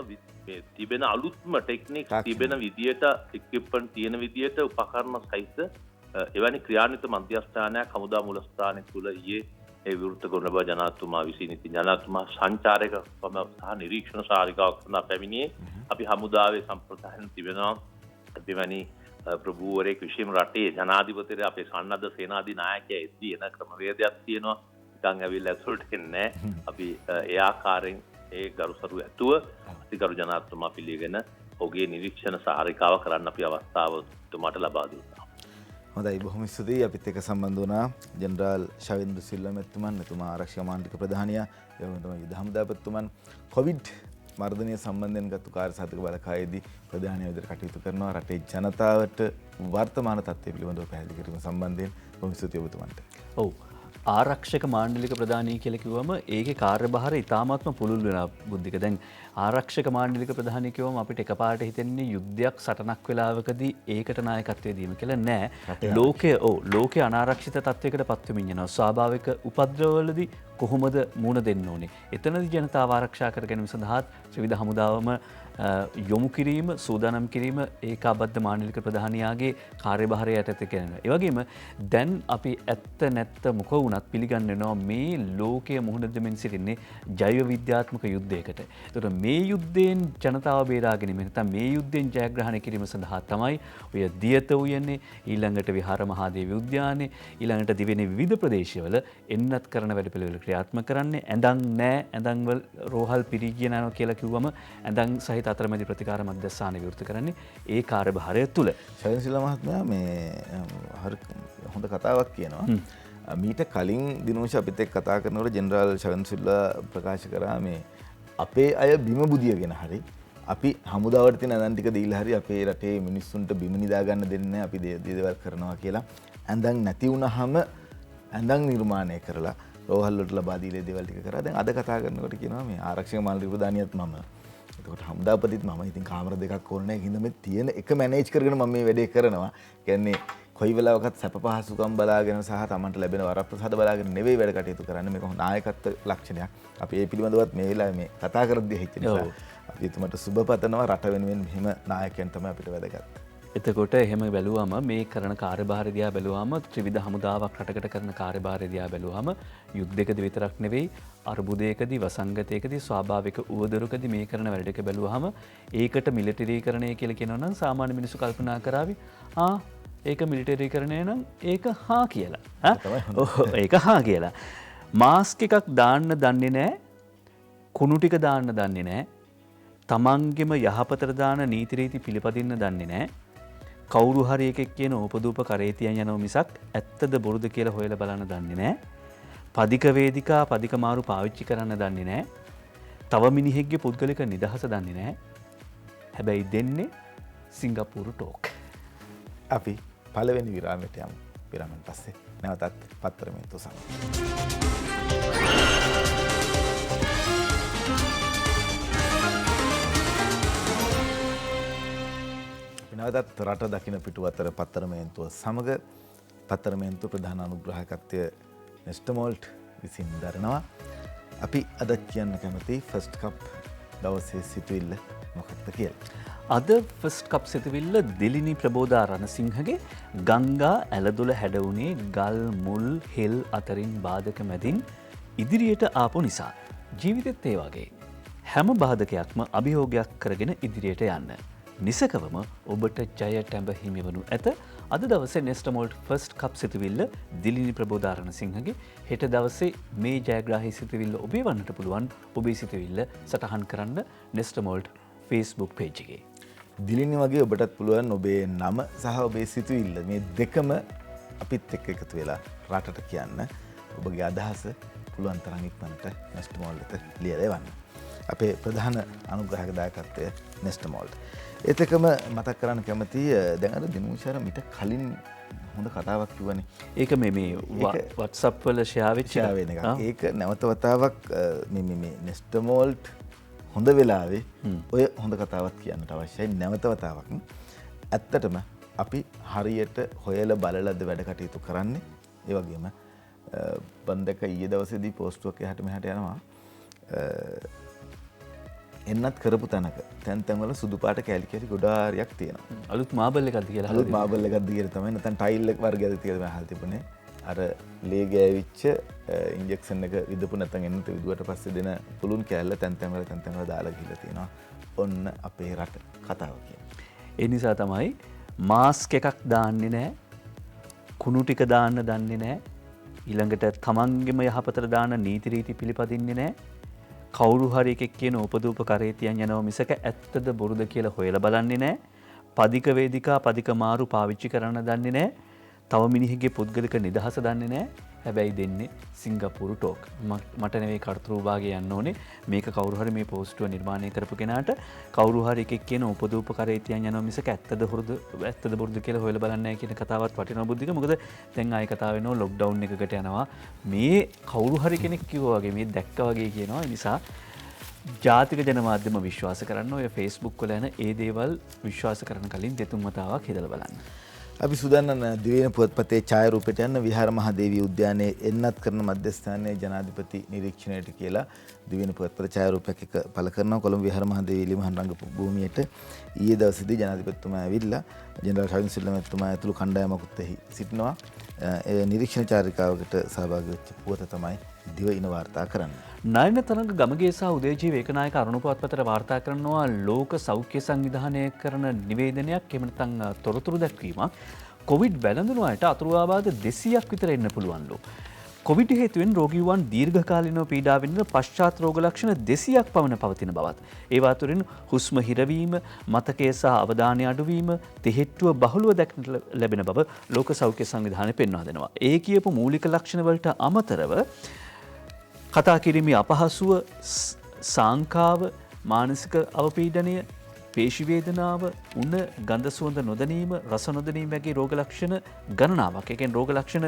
තිබෙන අලුත්ම ටෙක්නික් තිබෙන විදියට ඉක්විප්මන්ට් තියෙන විදියට උපකරණ සහිත එවැනි ක්‍රියාන්විත මධ්‍යස්ථානයක් හමුදා මූලස්ථානයක් තුල ඊයේ ඒ විවෘත කරන බව ජනාධිපතිතුමා විසින් ඉතින් ජනාධිපතිතුමා සංචාරක සහ නිරීක්ෂණ සාරිකාවක් සඳහා පැමිණියේ අපි හමුදාවේ සම්ප්‍රදායන් තිබෙනවා එවැනි ප්‍රභූවරයෙක් විශේෂම රටේ ජනාධිපතිවරයා අපේ සන්නද්ධ සේනාධි නායකයා එද්දී එන ක්‍රමවේදයක් තියෙනවා නිකන් ඇවිල්ලා ඇතුළට එන්නේ අපි ඒ ආකාරයෙන් ඒ ගරුසරු ඇතුව අතිගරු ජනාධිපතිතුමා පිළිගෙන ඔහුගේ නිරීක්ෂණ සාරිකාව කරන්න අපි අවස්ථාව තුමාට ලබා දුන්නා. හොඳයි බොහොම ස්තුතියි අපිත් එක්ක සම්බන්ධ වුණා ජෙනරාල් ශවේන්ද්‍ර සිල්වා මැතිතුමන් එතුමා ආරක්ෂක මාණ්ඩික ප්‍රධානියා ඒ වගේම තමයි යුද හමුදාපතිතුමන් කොවිඩ් මර්ධනය සම්බන්ධයෙන් ගත්තු කාර්යසාධක බලකායේදී ප්‍රධානීය විදිහට කටයුතු කරනවා රටේ ජනතාවට වර්තමාන තත්ත්වය පිළිබඳව පැහැදිලි කිරීම සම්බන්ධයෙන් බොහොම ස්තුතියි ඔබතුමන්ට. ඔව් ආරක්ෂක මාණ්ඩලික ප්‍රධානී කියලා කිව්වම ඒකේ කාර්යභාරය ඉතාමත්ම පුළුල් වෙනවා බුද්ධික. දැන් ආරක්ෂක මාණ්ඩලික ප්‍රධානී කිව්වම අපිට එකපාරට හිතෙන්නේ යුද්ධයක් සටනක් වෙලාවකදී ඒකට නායකත්වය දීම කියලා නෑ. ලෝකයේ අනාරක්ෂිත තත්වයකට පත් වෙමින් යනවා. ස්වාභාවික උපද්‍රවවලදී කොහොමද මුහුණ දෙන්න ඕනේ? එතනදී ජනතාව ආරක්ෂා කර ගැනීම සඳහා ත්‍රිවිධ හමුදාවම යොමු කිරීම සූදානම් කිරීම ඒකාබද්ධ මාණ්ඩලික ප්‍රධානියාගේ කාර්යභාරය යටතේ කරනවා. ඒ වගේම දැන් අපි ඇත්ත නැත්ත මොක වුණත් පිළිගන්නවා මේ ලෝකයේ මුහුණ දෙමින් සිටින්නේ ජෛව විද්‍යාත්මක යුද්ධයකට. ඒතකොට මේ යුද්ධයෙන් ජනතාව බේරා ගැනීම නැත්නම් මේ යුද්ධයෙන් ජයග්‍රහණය කිරීම සඳහා තමයි ඔය දියත උයනේ ඊළඟට විහාර මහාදේව උද්‍යානයේ ඊළඟට දිවෙනේ විවිධ ප්‍රදේශවල එන්නත් කරන වැඩපිළිවෙල ක්‍රියාත්මක කරන්නේ. ඇඳන් නැහැ ඇඳන් වල රෝහල් පිරී යනවා කියලා කිව්වම ඇඳන් සහිත අතරමැදි ප්‍රතිකාර මධ්‍යස්ථාන විවෘත කරන්නේ ඒ කාර්යභාරය තුල. ශවේන්ද්‍ර සිල්වා මහත්මයා මේ හොඳ කතාවක් කියනවා. මීට කලින් දිනෝෂ අපිත් එක්ක කතා කරනකොට ජෙනරාල් ශවේන්ද්‍ර සිල්වා ප්‍රකාශ කරා මේ අපේ අය බිම බුදියගෙන හරි අපි හමුදාවට තියෙන ඇඳන් ටික දීලා හරි අපේ රටේ මිනිස්සුන්ට බිම නිදා ගන්න දෙන්නේ නැහැ අපි දේවල් කරනවා කියලා. ඇඳන් නැති වුනහම ඇඳන් නිර්මාණය කරලා රෝහල් වලට ලබා දීලා දේවල් ටික කරා. දැන් අද කතා කරනකොට කියනවා මේ ආරක්ෂක මාළු ප්‍රධානියත් මම. එතකොට හමුදාපතිත් මම ඉතින් කාමර දෙකක් ඕනේ නැහැ. හින්දා මේ තියෙන එක මැනේජ් කරගෙන මම මේ වැඩේ කරනවා. කියන්නේ කොයි වෙලාවකත් සැප පහසුකම් බලාගෙන සහ Tamanට ලැබෙන වරප්‍රසාද බලාගෙන නෙවෙයි වැඩ කටයුතු කරන්නේ. මේක නායකත්ව ලක්ෂණයක්. අපි ඒ පිළිබඳවත් මේ වෙලාවේ මේ කතා කරද්දී හිතෙන නිසා අපි එතුමට සුබ පතනවා. රට වෙනුවෙන් මෙහෙම නායකයන් තමයි අපිට වැදගත්. එතකොට එහෙම බැලුවම මේ කරන කාර්යභාරය දිහා බැලුවම ත්‍රිවිධ හමුදාවක් රටකට කරන කාර්යභාරය දිහා බැලුවම යුද්ධයකදී විතරක් නෙවෙයි අර්බුදයකදී වසංගතයකදී ස්වාභාවික උවදුරකදී මේ කරන වැඩ ටික බැලුවම ඒකට මිලිටරීකරණය කියලා කියනවා නම් සාමාන්‍ය මිනිස්සු කල්පනා කරાવી ඒක මිලිටරීකරණය නම් ඒක හා කියලා. ඒක හා කියලා. මාස්ක් එකක් දාන්න දන්නේ නැහැ. කුණු ටික දාන්න දන්නේ නැහැ. තමන්ගෙම යහපතට දාන නීති රීති පිළිපදින්න දන්නේ නැහැ. කවුරු හරි එකෙක් කියන ඕපදූප කරේ තියන් යනවා මිසක් ඇත්තද බොරුද කියලා හොයලා බලන්න දන්නේ නැහැ. පදික වේදිකා පදික මාරු පාවිච්චි කරන්න දන්නේ නැහැ. තව මිනිහෙක්ගේ පුද්ගලික නිදහස දන්නේ නැහැ. හැබැයි දෙන්නේ සිංගප්පූරු ටෝක්. අපි පළවෙනි විරාමයට යමු. විරාමෙන් පස්සේ නැවතත් පත්තරමේන්තුව සමග. නැවතත් රට දකින පිටු අතර පත්තරමේන්තුව සමග පත්තරමේන්තුව ප්‍රධාන අනුග්‍රහකත්වය නෙස්ටමෝල්ට් විසින් දරනවා. අපි අද කියන්න කැමති ෆස්ට් කප් දවසේ සිතුවිල්ල මොකක්ද කියලා. අද ෆස්ට් කප් සිතුවිල්ල දිලිනි ප්‍රබෝධා රණසිංහගේ ගංගා ඇලදොල හැඩවුණේ ගල් මුල් හෙල් අතරින් බාධක මැදින් ඉදිරියට ආපු නිසා. ජීවිතෙත් ඒ වගේ හැම බාධකයක්ම අභියෝගයක් කරගෙන ඉදිරියට යන්න. නිසකවම ඔබට ජය ටැඹ හිමිවනු ඇත. අද දවසේ නෙස්ටමෝල්ට් ෆස්ට් කප් සිතුවිල්ල දිලිනි ප්‍රබෝධා රණසිංහගේ හෙට දවසේ මේ ජයග්‍රාහී සිතුවිල්ල ඔබේ වන්නට පුළුවන් ඔබේ සිතුවිල්ල සටහන් කරන්න නෙස්ටමෝල්ට් Facebook page එකේ. දිලිනි වගේ ඔබටත් පුළුවන් ඔබේ නම සහ ඔබේ සිතුවිල්ල මේ දෙකම අපිත් එක්ක එකතු වෙලා රටට කියන්න ඔබගේ අදහස පුළුවන් තරම් ඉක්මනට නෙස්ටමෝල්ට ලියලා එවන්න. අපේ ප්‍රධාන අනුග්‍රහක දායකත්වය නෙස්ටමෝල්ට. ඒත් එකම මතක් කරන්න කැමතියි දැන් අර දිනුෂාර මිට කලින් හොඳ කතාවක් කිව්වනේ. ඒක මේ WhatsApp වල ෂෙයා වෙන එක. ඒක නැවත වතාවක් මේ නෙස්ටමෝල්ට් හොඳ වෙලාවේ ඔය හොඳ කතාවක් කියන්නට අවශ්‍යයි නැවත වතාවක්. ඇත්තටම අපි හරියට හොයලා බලලද වැඩ කටයුතු කරන්නේ. ඒ වගේම බන්දක ඊයේ දවසේදී පෝස්ටුවක් එහාට මෙහාට යනවා. එන්නත් කරපු තැනක තැන් තැන්වල සුදු පාට කැලි කැලි ගොඩාරියක් තියෙනවා. අලුත් මාබල් එකක්ද කියලා. අලුත් මාබල් එකක්ද කියලා තමයි නැත්නම් ටයිල් එක වර්ගයක්ද කියලා මම අහලා තිබුණේ. අර ලේ ගෑවිච්ච ඉන්ජෙක්ෂන් එක විදපු නැත්නම් එන්නත විදුවට පස්සේ දෙන පුළුන් කැල්ල තැන් තැන්වල දාලා ගිහලා තියෙනවා. ඔන්න අපේ රට කතාව කියන්නේ. ඒ නිසා තමයි මාස්ක් එකක් දාන්නේ නැහැ. කුණු ටික දාන්න දන්නේ නැහැ. ඊළඟට තමන්ගෙම යහපතට දාන නීති රීති පිළිපදින්නේ නැහැ. කවුරු හරි එකෙක් කියන උපදූප කරේ තියන් යනවා මිසක ඇත්තද බොරුද කියලා හොයලා බලන්නේ නැහැ. පදික වේදිකා පදික මාරු පාවිච්චි කරන්න දන්නේ නැහැ. තව මිනිහෙක්ගේ පුද්ගලික නිදහස දන්නේ නැහැ. හැබැයි දෙන්නේ සිංගප්පූරු ටෝක්. මට නෙවෙයි කර්තෘ විභාගේ යන්න ඕනේ. මේක කවුරු හරි මේ පෝස්ටුව නිර්මාණය කරපු කෙනාට කවුරු හරි එකෙක් කියන උපදූප කරේ තියන් යනවා මිසක ඇත්තද බොරුද කියලා හොයලා බලන්නේ නැහැ කියන කතාවත් වටිනවා බුද්ධික. මොකද දැන් ආයෙ කතාව වෙනවා ලොක්ඩවුන් එකකට යනවා. මේ කවුරු හරි කෙනෙක් කිව්වා වගේ මේ දැක්කා වගේ කියනවා. ඒ නිසා ජාතික ජනමාධ්‍යම විශ්වාස කරන්න ඔය Facebook වල යන ඒ දේවල් විශ්වාස කරන කලින් දෙතුන් වතාවක් හිතලා බලන්න. අපි සූදානම් දිවයින පුවත්පතේ ඡායාරූපයට යන විහාර මහදේවී උද්‍යානයේ එන්නත් කරන මධ්‍යස්ථානයේ ජනාධිපති නිරීක්ෂණයට කියලා දිවයින පුවත්පත ඡායාරූපයක් එක පළ කරනවා. කොළඹ විහාර මහදේවී ලිමහන් රංග භූමියට ඊයේ දවසේදී ජනාධිපතිතුමා ඇවිල්ලා ජෙනරාල් ශාවින් සිල්ලමැතිතුමා ඇතුළු කණ්ඩායමකුත් එහි සිටිනවා. ඒ නිරීක්ෂණ චාරිකාවකට සහභාගී වෙච්ච පුවත තමයි දිවයින වාර්තා කරන්නේ. නයන තරංග ගමගේ සහ උදේජීව ඒකනායක අරුණ පුවත්පතට වාර්තා කරනවා ලෝක සෞඛ්‍ය සංවිධානය කරන නිවේදනයක් එහෙම නැත්නම් තොරතුරු දැක්වීමක් කොවිඩ් වැළඳුණු අයට අතුරු ආබාධ 200ක් විතර එන්න පුළුවන්ලු. කොවිඩ් හේතුවෙන් රෝගීවන් දීර්ඝකාලීනව පීඩා විඳින පශ්චාත් රෝග ලක්ෂණ 200ක් පමණ පවතින බවත්. ඒවා අතුරින් හුස්ම හිරවීම, මතකය සහ අවධානය අඩුවීම, තෙහෙට්ටුව බහුලව දැක්නට ලැබෙන බව ලෝක සෞඛ්‍ය සංවිධානය පෙන්වා දෙනවා. ඒ කියපු මූලික ලක්ෂණ වලට අමතරව කතා කිරීමේ අපහසුව, සාංකාව, මානසික අවපීඩනය, පේශි වේදනාව, උණ, ගඳ සුවඳ නොදැනීම, රස නොදැනීම වගේ රෝග ලක්ෂණ ගණනාවක්. ඒ කියන්නේ රෝග ලක්ෂණ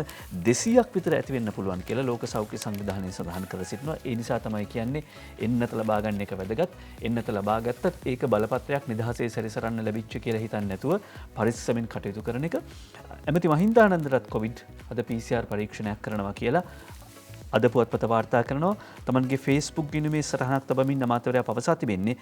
200ක් විතර ඇති වෙන්න පුළුවන් කියලා ලෝක සෞඛ්‍ය සංවිධානය සඳහන් කර සිටිනවා. ඒ නිසා තමයි කියන්නේ එන්නත ලබා ගන්න එක වැදගත්. එන්නත ලබා ගත්තත් ඒක බලපත්‍රයක් නිදහසේ සැරිසරන්න ලැබිච්ච කියලා හිතන්නේ නැතුව පරිස්සමෙන් කටයුතු කරන එක. ඇමති මහින්දානන්දරත් කොවිඩ් අද PCR පරීක්ෂණයක් කරනවා කියලා අද පුවත්පත වාර්තා කරනවා. තමන්ගේ Facebook ගිණුමේ සටහනක් තබමින් අමාත්‍යවරයා පවසා තිබෙන්නේ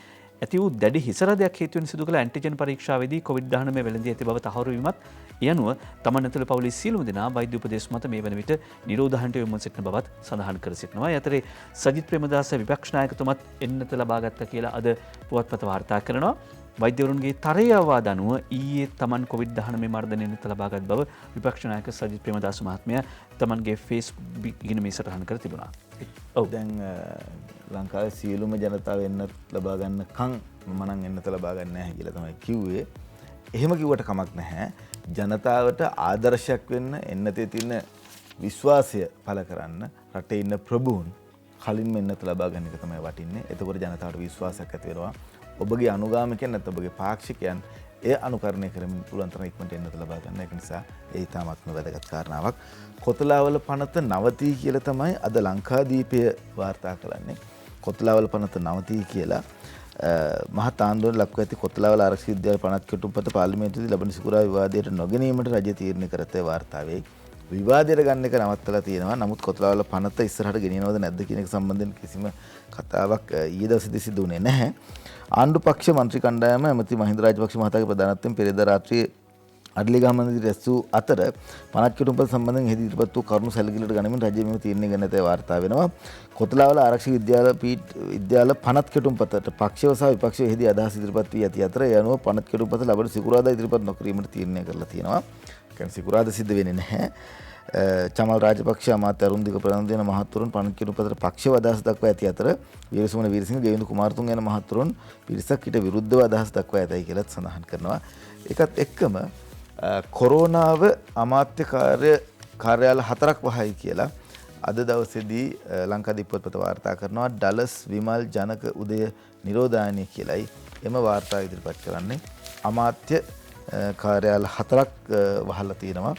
ඇති වූ දැඩි හිසරදයක් හේතුවෙන් සිදු කළ ඇන්ටිජන් පරීක්ෂාවේදී COVID-19 වැළඳී ඇති බව තහවුරු වීමත් ඒ අනුව තමන් ඇතුළු පවුලේ සියලුම දෙනා වෛද්‍ය උපදෙස් මත මේ වන විට නිරෝධායනට යොමුව සිටින බවත් සඳහන් කර සිටිනවා. ඒ අතරේ සජිත් ප්‍රේමදාස විපක්ෂ නායකතුමත් එන්නත ලබා ගත්තා කියලා අද පුවත්පත වාර්තා කරනවා. වෛද්‍යවරුන්ගේ තරය අවවාද අනුව ඊයේ තමන් COVID-19 මර්ධනයට ලබාගත් බව විපක්ෂ නායක සජිත් ප්‍රේමදාස මහත්මයා තමන්ගේ Facebook ගිණුමේ සටහන් කර තිබුණා. ඔව් දැන් ලංකාවේ සියලුම ජනතාව එන්නත් ලබා ගන්නකම් මම නම් එන්නත ලබා ගන්න නැහැ කියලා තමයි කිව්වේ. එහෙම කිව්වට කමක් නැහැ. ජනතාවට ආදර්ශයක් වෙන්න එන්නතේ තියෙන විශ්වාසය පළ කරන්න රටේ ඉන්න ප්‍රභූන් කලින්ම එන්නත ලබා ගන්න එක තමයි වටින්නේ. එතකොට ජනතාවට විශ්වාසයක් ඇති වෙනවා. ඔබගේ අනුගාමිකයන් නැත්නම් ඔබගේ පාක්ෂිකයන් ඒ අනුකරණය කරමින් පුළුවන් තරම් ඉක්මනට එන්නත ලබා ගන්න. ඒක නිසා ඒ ඉතාමත්ම වැදගත් කාරණාවක්. කොතලාවල පනත නවතී කියලා තමයි අද ලංකාදීපය වාර්තා කරන්නේ. කොතලාවල පනත නවතී කියලා මහත් ආන්දෝලන ලක්ව ඇති කොතලාවල ආරක්ෂක විද්‍යාලය පනත් කෙටුම්පත පාර්ලිමේන්තුවේදී ලබන සිකුරා විවාදයට නොගැනීමට රජය තීරණය කර ඇතේ වාර්තාවේ. විවාදයට ගන්න එක නවත්තලා තියෙනවා. නමුත් කොතලාවල පනත ඉස්සරහට ගෙනියනවද නැද්ද කියන එක සම්බන්ධයෙන් කිසිම කතාවක් ඊයේ දවසේදී සිදු වුණේ නැහැ. ආණ්ඩු පක්ෂ මන්ත්‍රී කණ්ඩායම ඇමති මහින්ද රාජපක්ෂ මහතාගේ ප්‍රධානත්වයෙන් පෙරේදා රාත්‍රියේ අඩලි ගහමන්දි රැස්වූ අතර පනත් කෙටුම්පත සම්බන්ධයෙන් එහි ඉදිරිපත් වූ කරුණු සැලකිලිට ගනිමින් රජය මෙම තීරණය ගන්න ඇතැයි වාර්තා වෙනවා. කොතලාවල ආරක්ෂක විද්‍යාල පනත් කෙටුම්පතට පක්ෂව සහ විපක්ෂව එහිදී අදහස් ඉදිරිපත් වී ඇති අතර ඒ අනුව පනත් කෙටුම්පත ලබන සිකුරාදා ඉදිරිපත් නොකිරීමට තීරණය කරලා තියෙනවා. කියන්නේ සිකුරාදා සිද්ධ වෙන්නේ නැහැ. චමල් රාජපක්ෂ අමාත්‍ය අරුන්දික ප්‍රනන්දන මහතුරුන් පනත් කෙටුම්පතට පක්ෂව අදහස් දක්වා ඇති අතර වීරසුමන වීරසිංහ ගෙවිඳු කුමාරතුංග යන මහතුරුන් පිරිසක් ඊට විරුද්ධව අදහස් දක්වා ඇතයි කියලා සඳහන් කරනවා. ඒකත් එක්කම කොරෝනාව අමාත්‍ය කාර්යාල 4ක් වහයි කියලා අද දවසේදී ලංකාදීප පොත්පත වාර්තා කරනවා. ඩලස් විමල් ජනක උදය නිරෝධායනය කියලයි එම වාර්තා ඉදිරිපත් කරන්නේ. අමාත්‍ය කාර්යාල 4ක් වහලා තියෙනවා.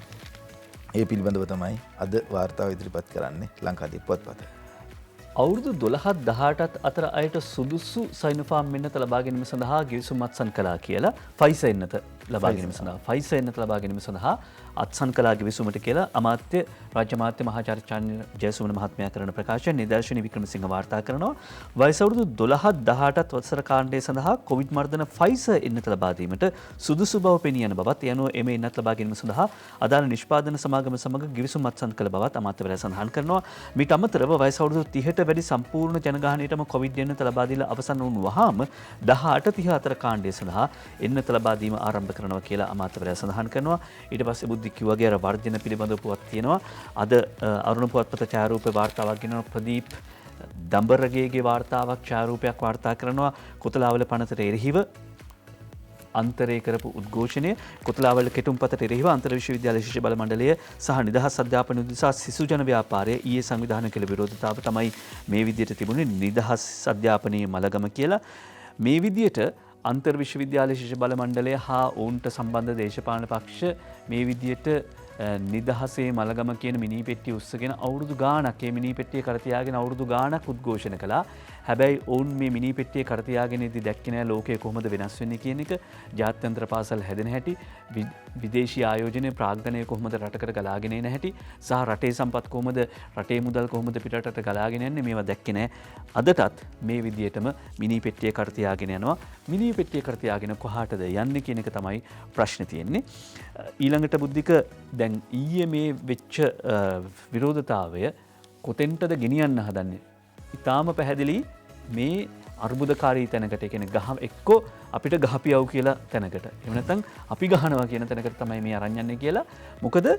ඒ පිළිබඳව තමයි අද වාර්තාව ඉදිරිපත් කරන්නේ ලංකාදීප පොත්පත. අවුරුදු 12-18ත් අතර අයට සුදුසු සයිනෝෆාම් මෙන්නත ලබා ගැනීම සඳහා ගිවිසුම් අත්සන් කළා කියලා ෆයිසර් එන්නත ලබා ගැනීම සඳහා ෆයිසර් එන්නත ලබා ගැනීම සඳහා අත්සන් කළා ගිවිසුමට කියලා අමාත්‍ය රාජ්‍ය අමාත්‍ය මහාචාර්ය චාන්‍ය ජයසුමන මහත්මයා කරන ප්‍රකාශය නිදර්ශනී වික්‍රමසිංහ වාර්තා කරනවා. වයස අවුරුදු 12-18ත් වසර කාණ්ඩය සඳහා කොවිඩ් මර්ධන ෆයිසර් එන්නත ලබා දීමට සුදුසු බව පෙනී යන බවත් ඒ අනුව එම එන්නත ලබා ගැනීම සඳහා අදාළ නිෂ්පාදන සමාගම සමග ගිවිසුම් අත්සන් කළ බවත් අමාත්‍යවරයා සඳහන් කරනවා. මීට අමතරව වයස අවුරුදු 30ට වැඩි සම්පූර්ණ ජනගහනයටම කොවිඩ් එන්නත ලබා දීලා අවසන් වුණු වහාම 18-30 අතර කාණ්ඩය සඳහා එන්නත ලබා දීම ආරම්භ කරනවා කියලා අමාත්‍යවරයා සඳහන් කරනවා. ඊට පස්සේ බුද්ධි කිව්වාගේ අර වර්ජන පිළිබඳව පුවත් තියෙනවා. අද අරුණ පුවත්පත ඡායාරූප වාර්තාවක් ගෙනන ප්‍රදීප් දඹරගේගේ වාර්තාවක් ඡායාරූපයක් වාර්තා කරනවා. කොතලාවල පනතට එරෙහිව අන්තරේ කරපු උද්ඝෝෂණය කොතලාවල කෙටුම්පතට එරෙහිව අන්තර් විශ්වවිද්‍යාල ශිෂ්‍ය බල මණ්ඩලය සහ නිදහස් අධ්‍යාපන උදෙසා සිසු ජන ව්‍යාපාරය ඊයේ සංවිධානය කළ විරෝධතාව තමයි මේ විදියට තිබුණේ නිදහස් අධ්‍යාපනයේ මලගම කියලා. මේ විදියට අන්තර් විශ්වවිද්‍යාල ශිෂ්‍ය බල මණ්ඩලය හා ඔවුන්ට සම්බන්ධ දේශපාලන පක්ෂ මේ විදියට නිදහසේ මලගම කියන මිනී පෙට්ටිය උස්සගෙන අවුරුදු ගාණක් ඒ මිනී පෙට්ටිය කර තියාගෙන අවුරුදු ගාණක් උද්ඝෝෂණ කළා. හැබැයි ඔවුන් මේ මිනී පෙට්ටිය කර තියාගෙන ඉදි දැක්කේ නෑ ලෝකය කොහොමද වෙනස් වෙන්නේ කියන එක, ජාත්‍යන්තර පාසල් හැදෙන හැටි, විදේශීය ආයෝජනයේ ප්‍රාග්ධනය කොහොමද රටකට ගලාගෙන එන හැටි සහ රටේ සම්පත් කොහොමද රටේ මුදල් කොහොමද පිටරටට ගලාගෙන යන්නේ මේවා දැක්කේ නෑ. අදටත් මේ විදියටම මිනී පෙට්ටිය කර තියාගෙන යනවා. මිනී පෙට්ටිය කර තියාගෙන කොහාටද යන්නේ කියන එක තමයි ප්‍රශ්නේ තියෙන්නේ. ඊළඟට බුද්ධික දැන් ඊයේ මේ වෙච්ච විරෝධතාවය කොතෙන්ටද ගෙනියන්න හදන්නේ? ඉතාම පැහැදිලි මේ අර්බුදකාරී තැනකට, ඒ කියන්නේ ගහ එක්කෝ අපිට ගහපියව් කියලා තැනකට, එහෙම නැත්නම් අපි ගහනවා කියන තැනකට තමයි මේ අරන් යන්නේ කියලා. මොකද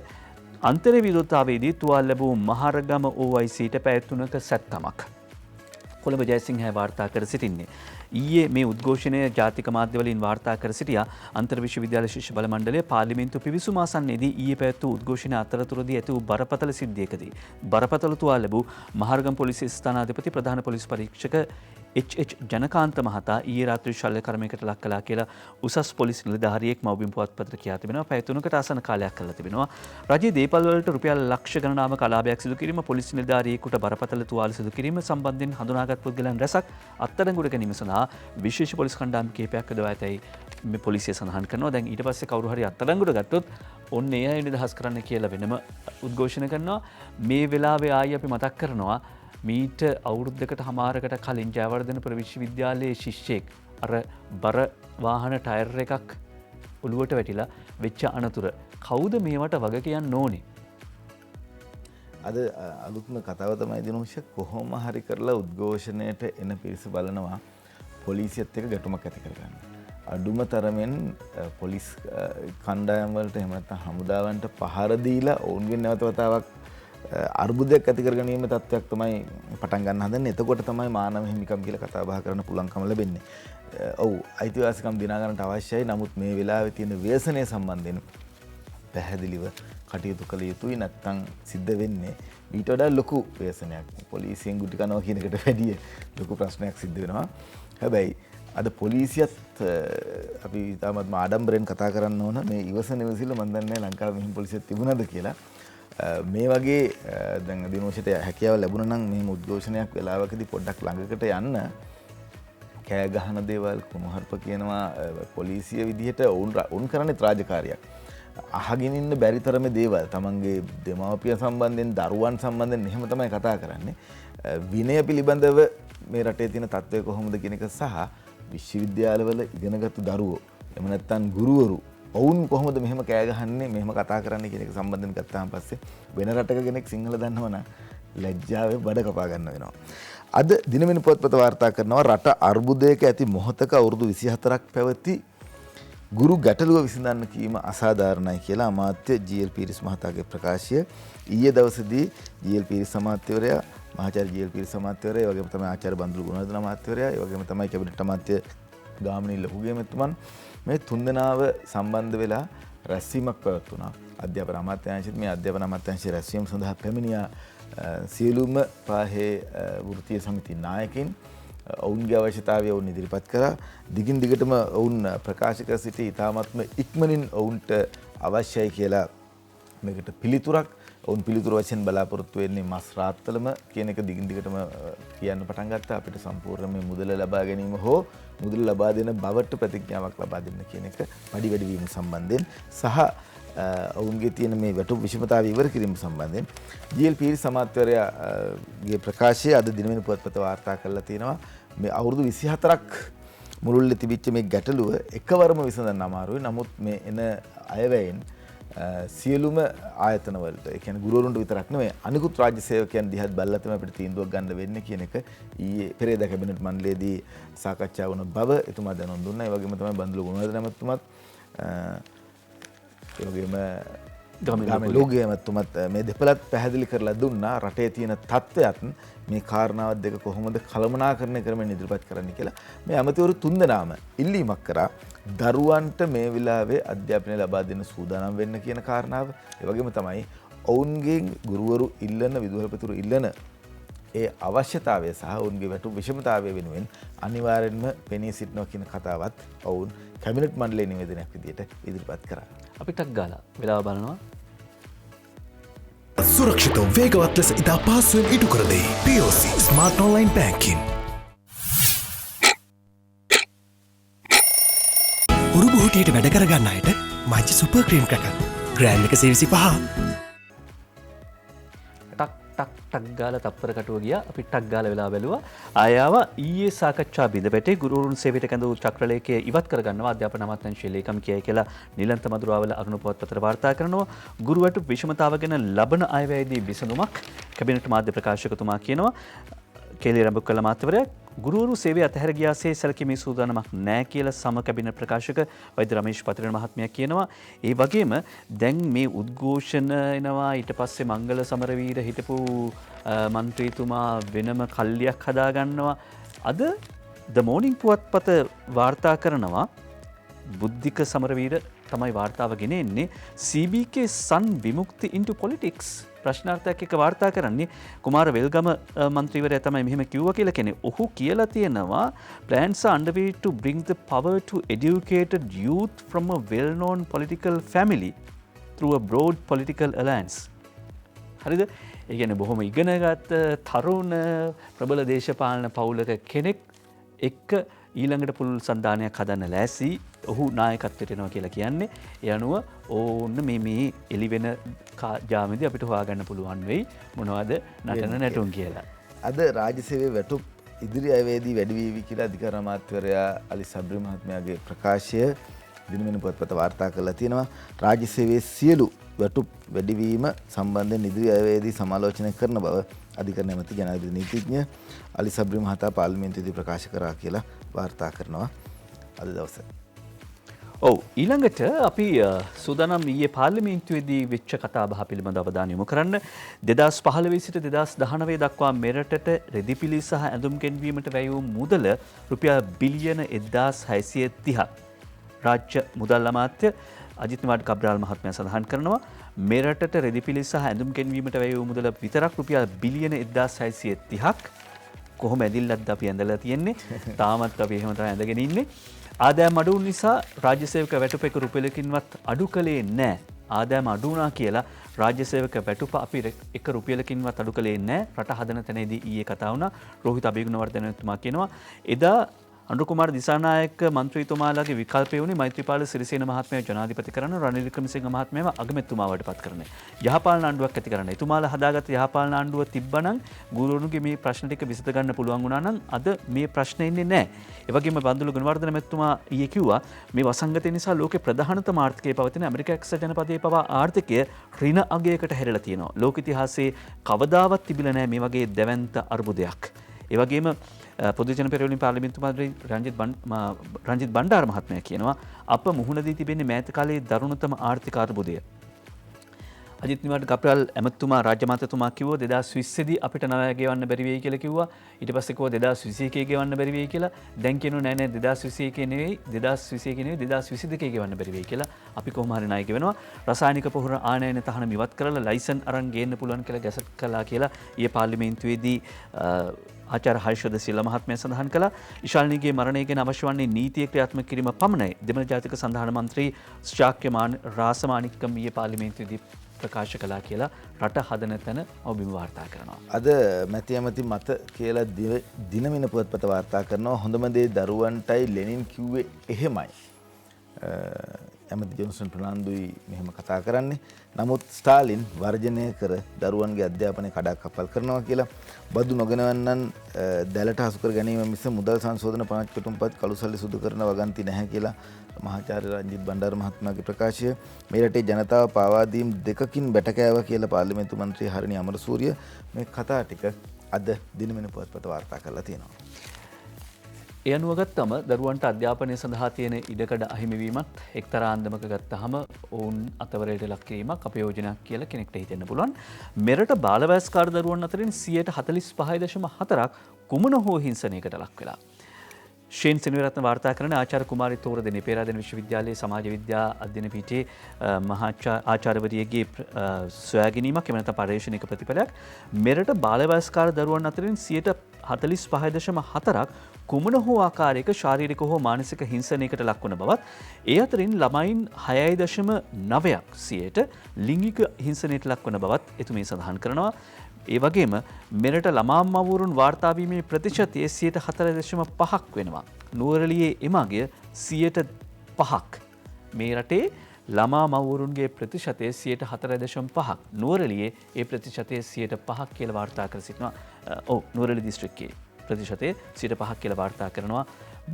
අන්තර විරෝධතාවයේදී තුවාල ලැබූ මහරගම OICට පැය 3ක සැත්කමක් කොළඹ ජයසිංහ වාර්තා කර සිටින්නේ. ඊයේ මේ උද්ඝෝෂණය ජාතික මාධ්‍යවලින් වාර්තා කර සිටියා. අන්තර් විශ්වවිද්‍යාල ශිෂ්‍ය බල මණ්ඩලය පාර්ලිමේන්තු පිවිසුම ආසන්නයේදී ඊයේ පැවැත්වූ උද්ඝෝෂණ අතරතුරදී ඇති වූ බරපතල සිද්ධියකදී බරපතල තුවාල ලැබූ මහරගම පොලිසිය ස්ථානාධිපති ප්‍රධාන පොලිස් පරීක්ෂක HH ජනකාන්ත මහතා ඊයේ රාත්‍රී ශල්‍ය කර්මයකට ලක් කළා කියලා උසස් පොලිස් නිලධාරියෙක් මව්බිම් පුවත්පතට කියා තිබෙනවා. පැය 3කට ආසන්න කාලයක් කරලා තිබෙනවා. රජයේ දේපල් වලට රුපියල් ලක්ෂ ගණනාවක අලාභයක් සිදු කිරීම, පොලිස් නිලධාරියෙකුට බරපතල තුවාල සිදු කිරීම සම්බන්ධයෙන් හඳුනාගත් පුද්ගලයන් රැසක් අත්අඩංගුවට ගැනීම සඳහා විශේෂ පොලිස් කණ්ඩායම් කිහිපයක් යොදවා ඇතැයි මේ පොලිසිය සඳහන් කරනවා. දැන් ඊට පස්සේ කවුරු හරි අත්අඩංගුවට ගත්තොත් ඔන්න ඒ අය නිදහස් කරන්න කියලා වෙනම උද්ඝෝෂණ කරනවා. මේ වෙලාවේ ආයි අපි මතක් කරනවා මීට අවුරුද්දකට හමාරකට කලින් ජයවර්ධනපුර විශ්වවිද්‍යාලයේ ශිෂ්‍යෙක් අර බර වාහන ටයර් එකක් ඔලුවට වැටිලා වෙච්ච අනතුර කවුද මේවට වග කියන්න ඕනේ? අද අලුත්ම කතාව තමයි දිනෝෂ කොහොම හරි කරලා උද්ඝෝෂණයට එන පිරිස බලනවා පොලිසියත් එක්ක ගැටුමක් ඇති කරගන්න. අඩුම තරමෙන් පොලිස් කණ්ඩායම් වලට එහෙම නැත්නම් හමුදාවන්ට පහර දීලා ඔවුන්ගෙන් නැවත වතාවක් අර්බුදයක් ඇති කර ගැනීම තත්ත්වයක් තමයි පටන් ගන්න හදන්නේ. එතකොට තමයි මානව හිමිකම් කියලා කතා බහ කරන්න පුළුවන්කම ලැබෙන්නේ. ඔව් අයිතිවාසිකම් දිනා ගන්නට අවශ්‍යයි. නමුත් මේ වෙලාවේ තියෙන ව්‍යසනය සම්බන්ධයෙන් පැහැදිලිව කටයුතු කළ යුතුයි. නැත්නම් සිද්ධ වෙන්නේ ඊට වඩා ලොකු ව්‍යසනයක්. පොලිසියෙන් ගුටි කනවා කියන එකට වැඩිය ලොකු ප්‍රශ්නයක් සිද්ධ වෙනවා. හැබැයි අද පොලිසියත් අපි තාමත් ආඩම්බරෙන් කතා කරන්න ඕන මේ ඉවසන ඉවසිල්ල මන් දන්නේ ලංකාවේ මෙහෙම පොලිසියක් තිබුණාද කියලා. මේ වගේ දැන් දිනෝෂයට හැකියාව ලැබුණා නම් මේ උද්ඝෝෂණයක් වෙලාවකදී පොඩ්ඩක් ළඟකට යන්න කෑ ගහන දේවල් කුණුහරුප කියනවා පොලිසිය විදිහට උන් කරන්නේ රාජකාරියක්. අහගෙන ඉන්න බැරි තරමේ දේවල් තමන්ගේ දෙමාපිය සම්බන්ධයෙන් දරුවන් සම්බන්ධයෙන් එහෙම තමයි කතා කරන්නේ. විනය පිළිබඳව මේ රටේ තියෙන තත්ත්වය කොහොමද කියන එක සහ විශ්වවිද්‍යාලවල ඉගෙනගත්තු දරුවෝ එහෙම නැත්නම් ගුරුවරු ඔවුන් කොහොමද මෙහෙම කෑ ගහන්නේ මෙහෙම කතා කරන්නේ කියන එක සම්බන්ධයෙන් ගත්තාම පස්සේ වෙන රටක කෙනෙක් සිංහල දන්නවනම් ලැජ්ජාවෙන් බඩ කපා ගන්න වෙනවා. අද දිනවෙන පුවත්පත වාර්තා කරනවා රට අර්බුදයක ඇති මොහොතක අවුරුදු 24ක් පැවති ගුරු ගැටලුව විසඳන්න කීම අසාධාරණයි කියලා අමාත්‍ය ජී.එල්. පීරිස් මහතාගේ ප්‍රකාශය ඊයේ දවසේදී ජී.එල්. පීරිස් අමාත්‍යවරයා මහාචාර්ය ජී.එල්. පීරිස් අමාත්‍යවරයා ඒ වගේම තමයි ආචාර්ය බන්දුල ගුණවර්ධන අමාත්‍යවරයා ඒ වගේම තමයි කැබිනට් අමාත්‍ය ගාමිණී ලොකුගේ මෙතුමන් මේ තුන්දෙනාව සම්බන්ධ වෙලා රැස්වීමක් පැවැත්වුණා. අධ්‍යාපන අමාත්‍යාංශයත් මේ අධ්‍යාපන අමාත්‍යාංශයේ රැස්වීම සඳහා පැමිණියා සියලුම පාහේ වෘත්තීය සමිති නායකින් ඔවුන්ගේ අවශ්‍යතාවය ඔවුන් ඉදිරිපත් කරා. දිගින් දිගටම ඔවුන් ප්‍රකාශ කර සිටි ඉතාමත්ම ඉක්මනින් ඔවුන්ට අවශ්‍යයි කියලා මේකට පිළිතුරක් ඔවුන් පිළිතුරු වශයෙන් බලාපොරොත්තු වෙන්නේ මස් රාත්තලම කියන එක දිගින් දිගටම කියන්න පටන් ගත්තා. අපිට සම්පූර්ණ මේ මුදල ලබා ගැනීම හෝ මුදල ලබා දෙන බවට ප්‍රතිඥාවක් ලබා දෙන්න කියන එක වැඩි වැඩි වීම සම්බන්ධයෙන් සහ ඔවුන්ගේ තියෙන මේ වැටුප් විෂමතාව ඉවර කිරීම සම්බන්ධයෙන් ජී.එල්. පීරිස් අමාත්‍යවරයාගේ ප්‍රකාශය අද දිනවෙන පුවත්පත වාර්තා කරලා තියෙනවා. මේ අවුරුදු 24ක් මුළුල්ලේ තිබිච්ච මේ ගැටලුව එකවරම විසඳන්න අමාරුයි. නමුත් මේ එන අයවැයෙන් සියලුම ආයතන වලට ඒ කියන්නේ ගුරුවරුන්ට විතරක් නෙවෙයි අනිකුත් රාජ්‍ය සේවකයන් දිහත් බලලා තමයි අපිට තීන්දුවක් ගන්න වෙන්නේ කියන එක ඊයේ පෙරේදා කැබිනට් මණ්ඩලයේදී සාකච්ඡා වුණ බව එතුමා දැනුම් දුන්නා. ඒ වගේම තමයි බන්දුල ගුණවර්ධන මහත්මයාත් ඒ වගේම ගාමිණී ලොකුගේ මහත්මයාත් මේ දෙපළත් පැහැදිලි කරලා දුන්නා රටේ තියෙන තත්ත්වයත් මේ කාරණාවත් දෙක කොහොමද කළමනාකරණය කරමින් ඉදිරිපත් කරන්න කියලා. මේ ඇමතිවරු තුන්දෙනාම ඉල්ලීමක් කරා දරුවන්ට මේ වෙලාවේ අධ්‍යාපනය ලබා දෙන්න සූදානම් වෙන්න කියන කාරණාව. ඒ වගේම තමයි ඔවුන්ගේ ගුරුවරු ඉල්ලන විදුහල්පතිවරු ඉල්ලන ඒ අවශ්‍යතාවය සහ ඔවුන්ගේ වැටුප් විෂමතාවය වෙනුවෙන් අනිවාර්යෙන්ම පෙනී සිටිනවා කියන කතාවත් ඔවුන් කැබිනට් මණ්ඩලයේ නිවේදනයක් විදිහට ඉදිරිපත් කරා. අපිටක් ගාලා වෙලාව බලනවා. සුරක්ෂිතව වේගවත් ලෙස ඉතා පහසුවෙන් ඉටු කර දෙයි. POC Smart Online Banking. උරුබෝටියට වැඩ කරගන්න අයට Munchee super cream cracker. Gram 125. ටක් ගාලා තප්පර කටුව ගියා. අපි ටක් ගාලා වෙලා බැලුවා. ආයාව ඊයේ සාකච්ඡා බිඳපැටේ ගුරුවරුන් සේවයට කැඳවූ චක්‍රලේඛය ඉවත් කරගන්නවා අධ්‍යාපන අමාත්‍යාංශයේ ලේකම් කියයි කියලා නිලන්ත මදුරාවල අරුණ පුවත්පතට වාර්තා කරනවා. ගුරුවරු විෂමතාව ගැන ලබන අයවැයේදී විසඳුමක් කැබිනට් මාධ්‍ය ප්‍රකාශකතුමා කියනවා. කේලී රඹුක්කල මාත්‍යවරයා ගුරුවරු සේවය අතහැර ගියාසේ සැලකීමේ සූදානමක් නැහැ කියලා සම කැබිනට් ප්‍රකාශක වෛද්‍ය රමේෂ් පතිරණ මහත්මයා කියනවා. ඒ වගේම දැන් මේ උද්ඝෝෂණ එනවා ඊට පස්සේ මංගල සමරවීර හිටපු මන්ත්‍රීතුමා වෙනම කල්ලියක් හදාගන්නවා. අද ද මෝර්නිං පුවත්පත වාර්තා කරනවා බුද්ධික සමරවීර තමයි වාර්තාව ගෙන එන්නේ CBK Sun විමුක්ති into politics ප්‍රශ්නාර්ථයක් එක වාර්තා කරන්නේ කුමාර වෙල්ගම මන්ත්‍රීවරයා තමයි මෙහෙම කිව්වා කියලා කියන්නේ. ඔහු කියලා තියෙනවා plans are underway to bring the power to educated youth from a well known political family through a broad political alliance. හරිද? ඒ කියන්නේ බොහොම ඉගෙනගත් තරුණ ප්‍රබල දේශපාලන පවුලක කෙනෙක් එක්ක ඊළඟට පුළුල් සන්ධානයක් හදන්න ලෑසි ඔහු නායකත්වයට එනවා කියලා කියන්නේ. ඒ අනුව ඕන්න මේ එළිවෙන ජාමේදී අපිට හොයාගන්න පුළුවන් වෙයි මොනවද නටන නැටුම් කියලා. අද රාජ්‍ය සේවයේ වැටුප් ඉදිරි අයවැයේදී වැඩි වේවි කියලා අධිකාර අමාත්‍යවරයා අලි සබ්රි මහත්මයාගේ ප්‍රකාශය දිනවෙන පුවත්පත වාර්තා කරලා තියෙනවා. රාජ්‍ය සේවයේ සියලු වැටුප් වැඩිවීම සම්බන්ධයෙන් ඉදිරි අයවැයේදී සමාලෝචනය කරන බව අධිකරණ ඇමති ජනාධිපති නීතිඥ අලි සබ්රි මහතා පාර්ලිමේන්තුවේදී ප්‍රකාශ කරා කියලා වාර්තා කරනවා අද දවසේ. ඔව් ඊළඟට අපි සූදානම් ඊයේ පාර්ලිමේන්තුවේදී වෙච්ච කතා බහ පිළිබඳව අවධානය යොමු කරන්න 2015 සිට 2019 දක්වා මෙරටට රෙදිපිලි සහ ඇඳුම් ගෙන්වීමට වැය වූ මුදල රුපියල් බිලියන 1630ක් රාජ්‍ය මුදල් අමාත්‍ය අජිත් නිවාඩ් කබ්‍රාල් මහත්මයා සඳහන් කරනවා මෙරටට රෙදිපිලි සහ ඇඳුම් ගෙන්වීමට වැය වූ මුදල විතරක් රුපියල් බිලියන 1630ක් කොහොම ඇදිල්ලක්ද අපි ඇඳලා තියෙන්නේ තාමත් අපි එහෙම තමයි ඇඳගෙන ඉන්නේ. ආදායම් අඩු නිසා රාජ්‍ය සේවක වැටුප එක රුපියලකින්වත් අඩු කළේ නැහැ. ආදායම් අඩු වුණා කියලා රාජ්‍ය සේවක වැටුප අපි එක රුපියලකින්වත් අඩු කළේ නැහැ. රට හදන තැනදී ඊයේ කතා වුණා. රෝහිත අබේගුණවර්ධනතුමා කියනවා එදා අනුර කුමාර දිසානායක මන්ත්‍රීතුමාලාගේ විකල්පය වුණේ මෛත්‍රීපාල සිරිසේන මහත්මයා ජනාධිපති කරන රනිල් වික්‍රමසිංහ මහත්මයාව අගමැතිතුමාවට පත් කරන. යහපාලන ආණ්ඩුවක් ඇති කරන්න. එතුමාලා හදාගත්ත යහපාලන ආණ්ඩුව තිබ්බනම් ගුරුවරුන්ගේ මේ ප්‍රශ්න ටික විසඳ ගන්න පුළුවන් වුණා නම් අද මේ ප්‍රශ්නේ ඉන්නේ නැහැ. ඒ වගේම බන්දුල ගුණවර්ධන මැතිතුමා ඊයේ කිව්වා මේ වසංගතය නිසා ලෝකේ ප්‍රධානතම ආර්ථිකයේ පවතින ඇමරිකා එක්සත් ජනපදයේ පවා ආර්ථිකය ඍණ අගයකට හැරලා තියෙනවා. ලෝක ඉතිහාසයේ කවදාවත් තිබිලා නැහැ මේ වගේ දැවැන්ත අර්බුදයක්. ඒ වගේම පොදු ජන පෙරමුණේ පාර්ලිමේන්තු මන්ත්‍රී රංජිත් බණ්ඩාර මහත්මයා කියනවා අප මුහුණ දී තිබෙන්නේ මෑත කාලයේ දරුණුතම ආර්ථික අර්බුදය. අජිත් නිවාඩ ගප්‍රාල් ඇමතුමා රාජ්‍ය මාත්‍යතුමා කිව්වා 2020 දී අපිට ණය ගෙවන්න බැරි වෙයි කියලා කිව්වා. ඊට පස්සේ කිව්වා 2021 ගෙවන්න බැරි වෙයි කියලා. දැන් කියනවා නෑ 2021 නෙවෙයි 2022 ගෙවන්න බැරි වෙයි කියලා. අපි කොහොම හරි ණය ගෙවනවා. රසායනික පොහොර ආනයන තහනම් ඉවත් කරලා ලයිසන් අරන් ගේන්න පුළුවන් කියලා ගැසට් කළා කියලා ඊයේ පාර්ලිමේන්තුවේදී ආචාර්ය හර්ෂද සිල්වා මහත්මයා සඳහන් කළා. ඉශාල්නීගේ මරණය ගැන අවශ්‍ය වන්නේ නීතිය ක්‍රියාත්මක කිරීම පමණයි. දෙමළ ජාතික සංධාන මන්ත්‍රී ශාක්‍ය රාසමාණික්කම් ඊයේ පාර්ලිමේන්තුවේදී ප්‍රකාශ කළා කියලා රට හදන තැන ඔබිම වාර්තා කරනවා. අද මැති ඇමති මත කියලා දිනමින පුවත්පත වාර්තා කරනවා හොඳම දේ දරුවන්ටයි ලෙනින් කිව්වේ එහෙමයි. ඇමති ජොන්සන් ප්‍රනාන්දුයි මෙහෙම කතා කරන්නේ. නමුත් ස්ටාලින් වර්ජනය කර දරුවන්ගේ අධ්‍යාපනය කඩාකප්පල් කරනවා කියලා බදු නොගෙනවන්නන් දැලට හසු කර ගැනීම මිස මුදල් සංශෝධන පනත් කෙටුම්පත් කළුසල්ලි සුදු කරන වගන්ති නැහැ කියලා මහාචාර්ය රංජිත් බණ්ඩාර මහත්මයාගේ ප්‍රකාශය. මේ රටේ ජනතාව පාවාදීම් දෙකකින් බැටකෑවා කියලා පාර්ලිමේන්තු මන්ත්‍රී හරිනි අමරසූරිය මේ කතා ටික අද දිනමන පුවත්පත වාර්තා කරලා තියෙනවා. ඒ අනුව ගත්තම දරුවන්ට අධ්‍යාපනය සඳහා තියෙන ඉඩකඩ අහිමිවීමත් එක්තරා අන්දමක ගත්තහම ඔවුන් අතවරයට ලක් කිරීමක් අපයෝජනයක් කියලා කෙනෙක්ට හිතෙන්න පුළුවන්. මෙරට බාලවයස්කාර දරුවන් අතරින් 45.4ක් කුමන හෝ හිංසනයකට ලක් වෙලා. ෂේන් සෙනවිරත්න වාර්තා කරන ආචාර්ය කුමාරි තෝරදෙණිය පේරාදෙණි විශ්වවිද්‍යාලයේ සමාජ විද්‍යා අධ්‍යයන පීඨයේ ආචාර්යවරියගේ සොයාගැනීමක් එම නැත්නම් පර්යේෂණික ප්‍රතිඵලයක් මෙරට බාලවයස්කාර දරුවන් අතරින් 45.4ක් කුමන හෝ ආකාරයක ශාරීරික හෝ මානසික හිංසනයකට ලක්වන බවත් ඒ අතරින් ළමයින් 6.9% ලිංගික හිංසනයට ලක්වන බවත් එතුමිය සඳහන් කරනවා. ඒ වගේම මෙරට ළමා මවුරුන් වාර්තා වීමේ ප්‍රතිශතය 4.5ක් වෙනවා. නුවරඑළියේ එමගිය 5%ක්. මේ රටේ ළමා මවුරුන්ගේ ප්‍රතිශතය 4.5ක්. නුවරඑළියේ ඒ ප්‍රතිශතය 5% කියලා වාර්තා කර සිටිනවා. නුවරඑළිය දිස්ත්‍රික්කයේ ප්‍රතිශතය 5% කියලා වාර්තා කරනවා.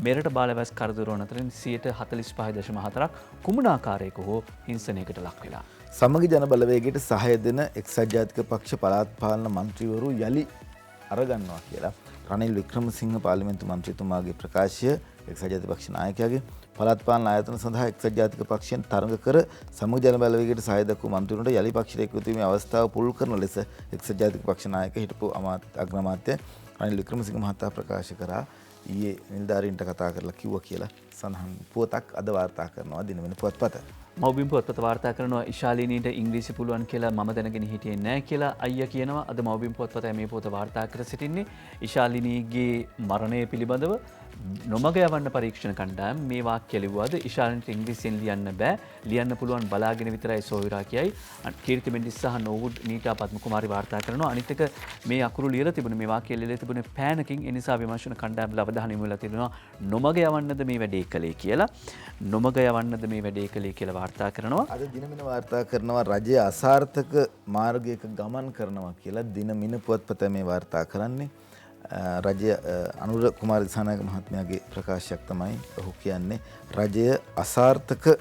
මෙරට බාලවයස්කාර දරුවන් අතරින් 45.4ක් කුමන ආකාරයක හෝ හිංසනයකට ලක් වෙලා. සමගි ජන බලවේගයට සහාය දෙන එක්සත් ජාතික පක්ෂ පළාත් පාලන මන්ත්‍රීවරු යලි අරගන්නවා කියලා රනිල් වික්‍රමසිංහ පාර්ලිමේන්තු මන්ත්‍රීතුමාගේ ප්‍රකාශය එක්සත් ජාතික පක්ෂ නායකයාගේ පළාත් පාලන ආයතන සඳහා එක්සත් ජාතික පක්ෂයෙන් තරඟ කර සමගි ජන බලවේගයට සහාය දක්වූ මන්ත්‍රීවරුන්ට යලි පක්ෂයට එක්ව වීමේ අවස්ථාව පුළුල් කරන ලෙස එක්සත් ජාතික පක්ෂ නායක හිටපු අග්‍රාමාත්‍ය රනිල් වික්‍රමසිංහ මහතා ප්‍රකාශ කරා. ඊයේ නිලධාරීන්ට කතා කරලා කිව්වා කියලා සඳහන් පුවතක් අද වාර්තා කරනවා දිනවෙන පුවත්පත. මව්බිම් පුවත්පත වාර්තා කරනවා ඉශාලිනීට ඉංග්‍රීසි පුළුවන් කියලා මම දැනගෙන හිටියේ නැහැ කියලා අයියා කියනවා. අද මව්බිම් පුවත්පතයි මේ පුවත වාර්තා කර සිටින්නේ. ඉශාලිනීගේ මරණය පිළිබඳව නොමග යවන්න පරීක්ෂණ කණ්ඩායම මේ වාක්‍ය ලිව්වාද ඉශාලිනීට ඉංග්‍රීසියෙන් ලියන්න බෑ. ලියන්න පුළුවන් බලාගෙන විතරයි සෝවිරා කියයි. කීර්ති මෙන්ඩිස් සහ නෝවුඩ් නීතා පද්මකුමාරි වාර්තා කරනවා. අනිත් එක මේ අකුරු ලියලා තිබුණේ මේ වාක්‍ය ලියලා තිබුණේ පෑනකින්. ඒ නිසා විමර්ශන කණ්ඩායම අවධානය යොමු වෙලා තිබෙනවා නොමග යවන්නද මේ වැඩේ කළේ කියලා. නොමග යවන්නද මේ වැඩේ කළේ කියලා වාර්තා කරනවා. අද දිනමින වාර්තා කරනවා රජය අසාර්ථක මාර්ගයක ගමන් කරනවා කියලා දිනමින පුවත්පත මේ වාර්තා කරන්නේ. රජය අනුර කුමාර දිසානායක මහත්මයාගේ ප්‍රකාශයක් තමයි ඔහු කියන්නේ රජය අසාර්ථක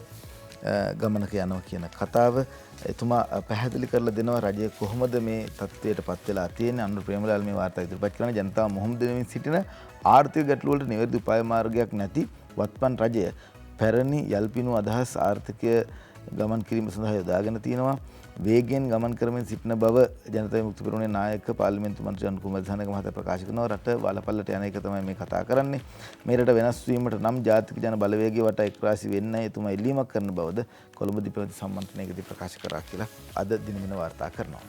ගමනක යනවා කියන කතාව. එතුමා පැහැදිලි කරලා දෙනවා රජය කොහොමද මේ තත්ත්වයට පත් වෙලා තියෙන්නේ. අනුර ප්‍රේමලාල් මේ වාර්තාව ඉදිරිපත් කරන ජනතාව මොහොම දෙමින් සිටින ආර්ථික ගැටලු වලට නිවැරදි උපාය මාර්ගයක් නැති වත්පන් රජය පැරණි යල්පිනු අදහස් ආර්ථිකය ගමන් කිරීම සඳහා යොදාගෙන තියෙනවා. වේගෙන් ගමන් කරමින් සිටින බව ජනතා විමුක්ති පෙරමුණේ නායක පාර්ලිමේන්තු මන්ත්‍රී අනුර කුමාර දිසානායක මහතා ප්‍රකාශ කරනවා. රට වලපල්ලට යන එක තමයි මේ කතා කරන්නේ. මේ රට වෙනස් වීමට නම් ජාතික ජන බලවේගය වට එක්රාසි වෙන්නයි එතුමා ඉල්ලීමක් කරන බවද කොළඹ දීපවති සම්මන්ත්‍රණයකදී ප්‍රකාශ කරා කියලා අද දිනමින වාර්තා කරනවා.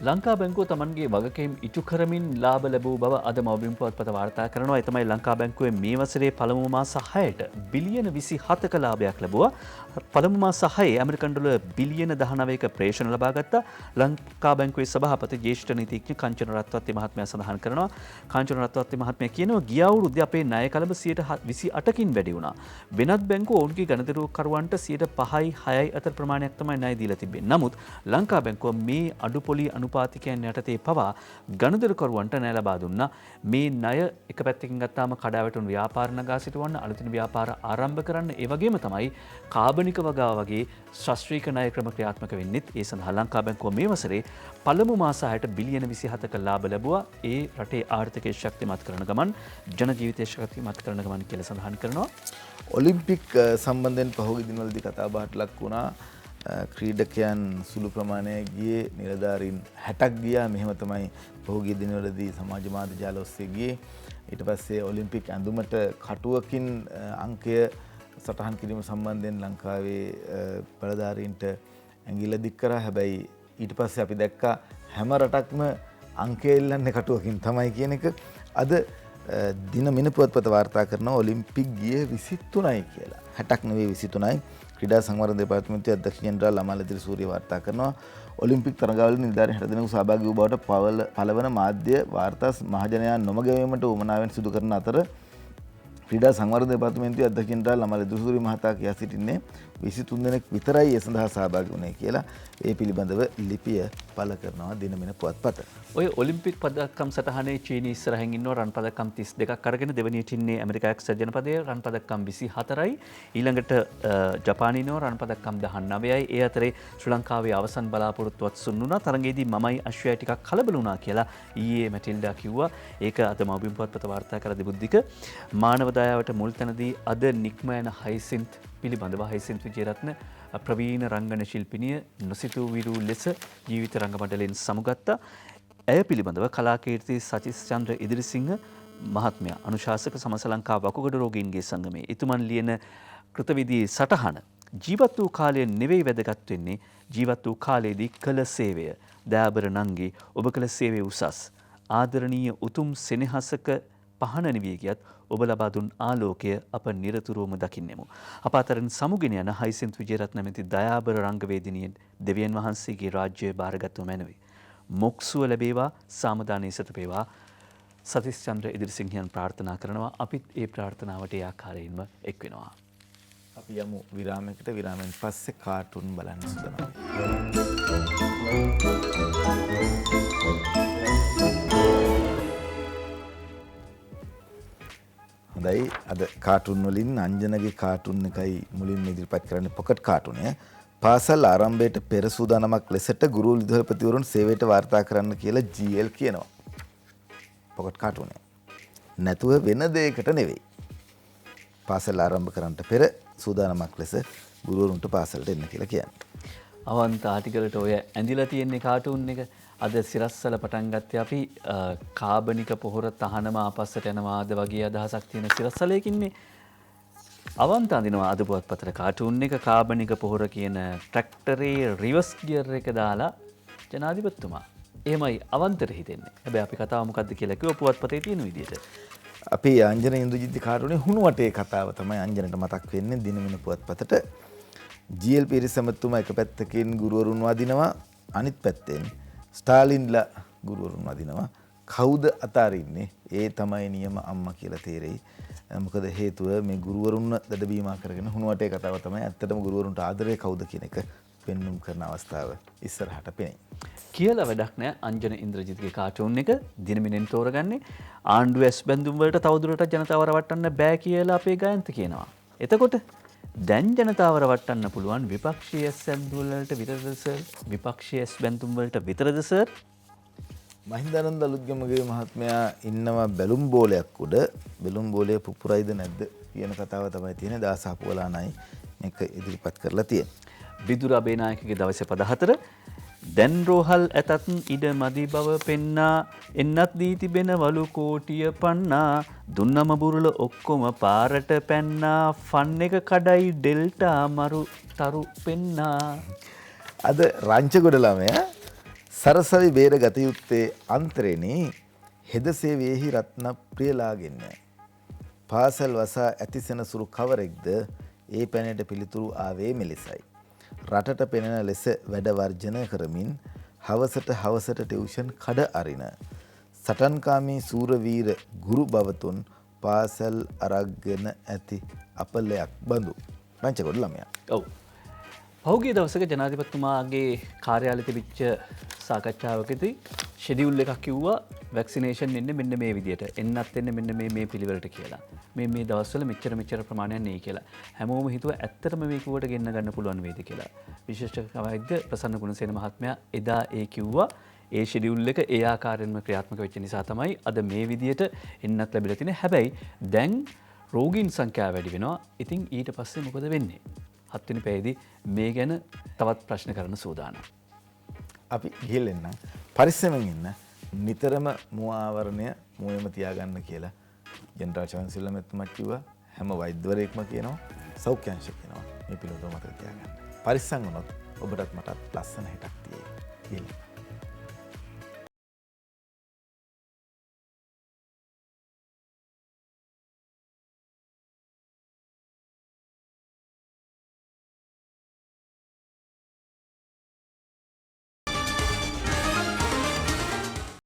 ලංකා බැංකුව තමන්ගේ වගකීම් ඉටු කරමින් ලාභ ලැබූ බව අද මවබිම් පුවත්පත වාර්තා කරනවා. එතමයි ලංකා බැංකුවේ මේ වසරේ පළමු මාස 6ට බිලියන 27ක ලාභයක් ලැබුවා. පළමු මාස 6 ඇමරිකන් ඩොලර් බිලියන 19ක ප්‍රේෂණ ලබා ගත්තා. ලංකා බැංකුවේ සභාපති ජ්‍යෙෂ්ඨ නීතිඥ කංචන රත්වත්ති මහත්මයා සඳහන් කරනවා. කංචන රත්වත්ති මහත්මයා කියනවා ගිය අවුරුද්දේ අපේ ණය කළඹ 28%කින් වැඩි වුණා. වෙනත් බැංකු ඔවුන්ගේ ගණදරුකරුවන්ට 5.6යි 6යි අතර ප්‍රමාණයක් තමයි ණය දීලා තිබෙන්නේ. නමුත් ලංකා බැංකුව මේ අඩුපොලි අනුපාතිකයන් යටතේ පවා ගණදරුකරුවන්ට ණය ලබා දුන්නා. මේ ණය එක පැත්තකින් ගත්තාම කඩාවැටුණු ව්‍යාපාර නගා සිටවන්න, අලුතින් ව්‍යාපාර ආරම්භ කරන්න, ඒ වගේම තමයි කාබනික වගාව වගේ ශාස්ත්‍රීය ණය ක්‍රම ක්‍රියාත්මක වෙන්නෙත්. ඒ සඳහා ලංකා බැංකුව මේ වසරේ පළමු මාස 6ට බිලියන 27ක ලාභ ලැබුවා. ඒ රටේ ආර්ථිකය ශක්තිමත් කරන ගමන්, ජන ජීවිතය ශක්තිමත් කරන ගමන් කියලා සඳහන් කරනවා. ඔලිම්පික් සම්බන්ධයෙන් පහුගිය දිනවලදී කතා බහට ලක් වුණා. ක්‍රීඩකයන් සුළු ප්‍රමාණයක් ගියේ, නිලධාරීන් 60ක් ගියා. මෙහෙම තමයි පහුගිය දිනවලදී සමාජ මාධ්‍ය ජාල ඔස්සේ ගියේ. ඊට පස්සේ ඔලිම්පික් ඇඳුමට කටුවකින් අංකය සටහන් කිරීම සම්බන්ධයෙන් ලංකාවේ බලධාරීන්ට ඇඟිල්ල දික් කරා. හැබැයි ඊට පස්සේ අපි දැක්කා හැම රටක්ම අංකය එල්ලන්නේ කටුවකින් තමයි කියන එක. අද දින මින පුවත්පත වාර්තා කරනවා ඔලිම්පික් ගියේ 23යි කියලා. 60ක් නෙවෙයි 23යි. ක්‍රීඩා සංවර්ධන දෙපාර්තමේන්තුවේ අධ්‍යක්ෂ ජෙනරාල් අමාලදිරි සූරිය වාර්තා කරනවා ඔලිම්පික් තරගාවලින් නිලධාරීන් 60 දෙනෙකු සහභාගී වූ බවට පළවන මාධ්‍ය වාර්තා මහජනයා නොමගැවීමට උවමනාවෙන් සිදු කරන අතර ක්‍රීඩා සංවර්ධන දෙපාර්තමේන්තුවේ අධ්‍යක්ෂ ජෙනරාල් අමාලදිරි සූරිය මහතා කියා සිටින්නේ 23 දෙනෙක් විතරයි ඒ සඳහා සහභාගී වුණේ කියලා. ඒ පිළිබඳව ලිපිය පළ කරනවා දිනමින පුවත්පත. ඔය ඔලිම්පික් පදක්කම් සටහනේ චීනී ඉස්සරහින් ඉන්නවා. රන් පදක්කම් 32ක් අරගෙන දෙවනියට ඉන්නේ ඇමරිකා එක්සත් ජනපදයේ රන් පදක්කම් 24යි. ඊළඟට ජපානයේ ඉන්නවා රන් පදක්කම් 19යි. ඒ අතරේ ශ්‍රී ලංකාවේ අවසන් බලාපොරොත්තුවත් සුන්නුනා. තරඟයේදී මමයි අශ්වයා ටිකක් කලබල වුණා කියලා ඊයේ මැටිල්ඩා කිව්වා. ඒක අද මවබිම් පුවත්පත වාර්තා කර දෙබුද්දික මානව දයාවට මුල් තැනදී අද නික්ම යන හයිසින්ත් පිළිබඳව හයිසින්ත් විජේරත්න ප්‍රවීණ රංගන ශිල්පිනිය නොසිතූ විරූ ලෙස ජීවිත රංග මණ්ඩලයෙන් සමුගත්තා. ඇය පිළිබඳව කලාකීර්ති සචිස් චන්ද්‍ර ඉදිරිසිංහ මහත්මයා අනුශාසක සමස ලංකා වකුගඩු රෝගීන්ගේ සංගමේ එතුමන් ලියන කෘතවිදී සටහන ජීවත් වූ කාලය නෙවෙයි වැදගත් වෙන්නේ ජීවත් වූ කාලයේදී කළ සේවය. දයාබර නංගි ඔබ කළ සේවය උසස්. ආදරණීය උතුම් සෙනෙහසක පහන නිවී ගියත් ඔබ ලබා දුන් ආලෝකය අප නිරතුරුවම දකින්නෙමු. අප අතරින් සමුගෙන යන හයිසින්ත් විජේරත්න නැමැති දයාබර රංගවේදිනිය දෙවියන් වහන්සේගේ රාජ්‍යය බාරගත්ව මැනවි. මොක්සුව ලැබේවා, සාමදානය සැතපේවා. සතිස් චන්ද්‍ර ඉදිරිසිංහයන් ප්‍රාර්ථනා කරනවා. අපිත් ඒ ප්‍රාර්ථනාවට ඒ ආකාරයෙන්ම එක් වෙනවා. අපි යමු විරාමයකට. විරාමයෙන් පස්සේ කාටුන් බලන්න සූදානම්. හොඳයි, අද කාටුන් වලින් අංජනගේ කාටුන් එකයි මුලින්ම ඉදිරිපත් කරන්නේ. පොකට් කාටුනය. පාසල් ආරම්භයට පෙර සූදානමක් ලෙසට ගුරු විදුහල්පතිවරුන් සේවයට වාර්තා කරන්න කියලා GL කියනවා. පොකට් කාටුනය. නැතුව වෙන දෙයකට නෙවෙයි. පාසල් ආරම්භ කරන්නට පෙර සූදානමක් ලෙස ගුරුවරුන්ට පාසලට එන්න කියලා කියන්නේ. අවන්ත ආටිකලට ඔය ඇඳිලා තියෙන්නේ කාටුන් එක. අද සිරස්සල පටන් ගත්තේ අපි කාබනික පොහොර තහනම ආපස්සට යනවාද වගේ අදහසක් තියෙන සිරස්සලයකින්නේ. අවන්ත අඳිනවා අද පුවත්පතට කාටුන් එක කාබනික පොහොර කියන ට්‍රැක්ටරේ රිවර්ස් ගියර් එක දාලා ජනාධිපතිතුමා. එහෙමයි අවන්තට හිතෙන්නේ. හැබැයි අපි කතාව මොකද්ද කියලා කිව්ව පුවත්පතේ තියෙන විදිහට. අපි අංජන ඉන්දුජිත් කාටුනේ හුණු වටේ කතාව තමයි අංජනට මතක් වෙන්නේ දිනමින පුවත්පතට. GL පිරිසමතුමා එක පැත්තකින් ගුරුවරුන් වදිනවා, අනිත් පැත්තෙන් ස්ටාලින්ලා ගුරුවරුන් වදිනවා. කවුද අතාරින්නේ? ඒ තමයි නියම අම්මා කියලා තේරෙයි. මොකද හේතුව මේ ගුරුවරුන් දඩබීමා කරගෙන හුණු වටේ කතාව තමයි ඇත්තටම ගුරුවරුන්ට ආදරේ කවුද කියන එක පෙන්눔 කරන අවස්ථාව ඉස්සරහට පෙනෙයි. කියලා වැඩක් නෑ. අංජන ඉන්ද්‍රජිත්ගේ කාටුන් එක දිනමිනෙන් තෝරගන්නේ ආණ්ඩුව ඇස් බැඳුම් වලට තවදුරටත් ජනතාව රවට්ටන්න බෑ කියලා අපේ ගායන්ත කියනවා. එතකොට දැන් ජනතාව රවට්ටන්න පුළුවන් විපක්ෂීය ඇස් බැඳුම් වලට විතරද සර්? විපක්ෂීය ඇස් බැඳුම් වලට විතරද සර්? මහින්දානන්ද අලුත්ගමගේ මහත්මයා ඉන්නවා බැලුම් බෝලයක් උඩ. බැලුම් බෝලය පුපුරයිද නැද්ද කියන කතාව තමයි තියෙන්නේ. දාස අපුවලානයි මේක ඉදිරිපත් කරලා තියෙන්නේ. විදුර අබේනායකගේ දවසේ පද 4 දැන් රෝහල් ඇතත් ඉඩ මදි බව පෙන්නා එන්නත් දී තිබෙන වලු කෝටිය පන්නා දුන්නම බුරුල ඔක්කොම පාරට පැන්නා ෆන් එක කඩයි ඩෙල්ටා මරු තරු පෙන්නා. අද රංචගොඩ ළමයා සරසවි බේර ගත යුත්තේ අන්තරෙනි හෙද සේවයෙහි රත්න ප්‍රියලාගෙන්නේ. පාසල් වසා ඇතිසෙන සුරු කවරෙක්ද ඒ පැනයට පිළිතුරු ආවේ මෙලෙසයි. රටට පෙනෙන ලෙස වැඩ වර්ජන කරමින් හවසට ටියුෂන් කඩ අරින සටන්කාමී සූරවීර ගුරු බවතුන් පාසල් අරගෙන ඇති අපලයක් බඳු. පංචකොඩ ළමයා. ඔව්. පහුගිය දවසක ජනාධිපතිතුමාගේ කාර්යාලය තිබිච්ච සාකච්ඡාවකදී ෂෙඩියුල් එකක් කිව්වා වැක්සිනේෂන් එන්නේ මෙන්න මේ විදියට එන්නත් එන්නේ මෙන්න මේ පිළිවෙලට කියලා. මේ දවස්වල මෙච්චර ප්‍රමාණයක් නෙයි කියලා. හැමෝම හිතුවා ඇත්තටම මේ කිව්වට ගෙන්න ගන්න පුළුවන් වේද කියලා. විශේෂ වෛද්‍ය ප්‍රසන්න ගුණසේන මහත්මයා එදා ඒ කිව්වා ඒ ෂෙඩියුල් එක ඒ ආකාරයෙන්ම ක්‍රියාත්මක වෙච්ච නිසා තමයි අද මේ විදියට එන්නත් ලැබිලා තියෙන්නේ. හැබැයි දැන් රෝගීන් සංඛ්‍යාව වැඩි වෙනවා. ඉතින් ඊට පස්සේ මොකද වෙන්නේ? 7 වෙනි පැයේදී මේ ගැන තවත් ප්‍රශ්න කරන සූදානම්. අපි ගිහින් එන්න පරිස්සමෙන් ඉන්න නිතරම මුවාවරණය මුවෙම තියාගන්න කියලා ජෙනරාල් චාන්සලර් මැතිතුමා කිව්වා. හැම වෛද්‍යවරයෙක්ම කියනවා සෞඛ්‍ය අංශ කියනවා මේ පිළිතුර මතක තියාගන්න. පරිස්සම් වුණොත් ඔබටත් මටත් ලස්සන හිතක් තියෙයි කියලා.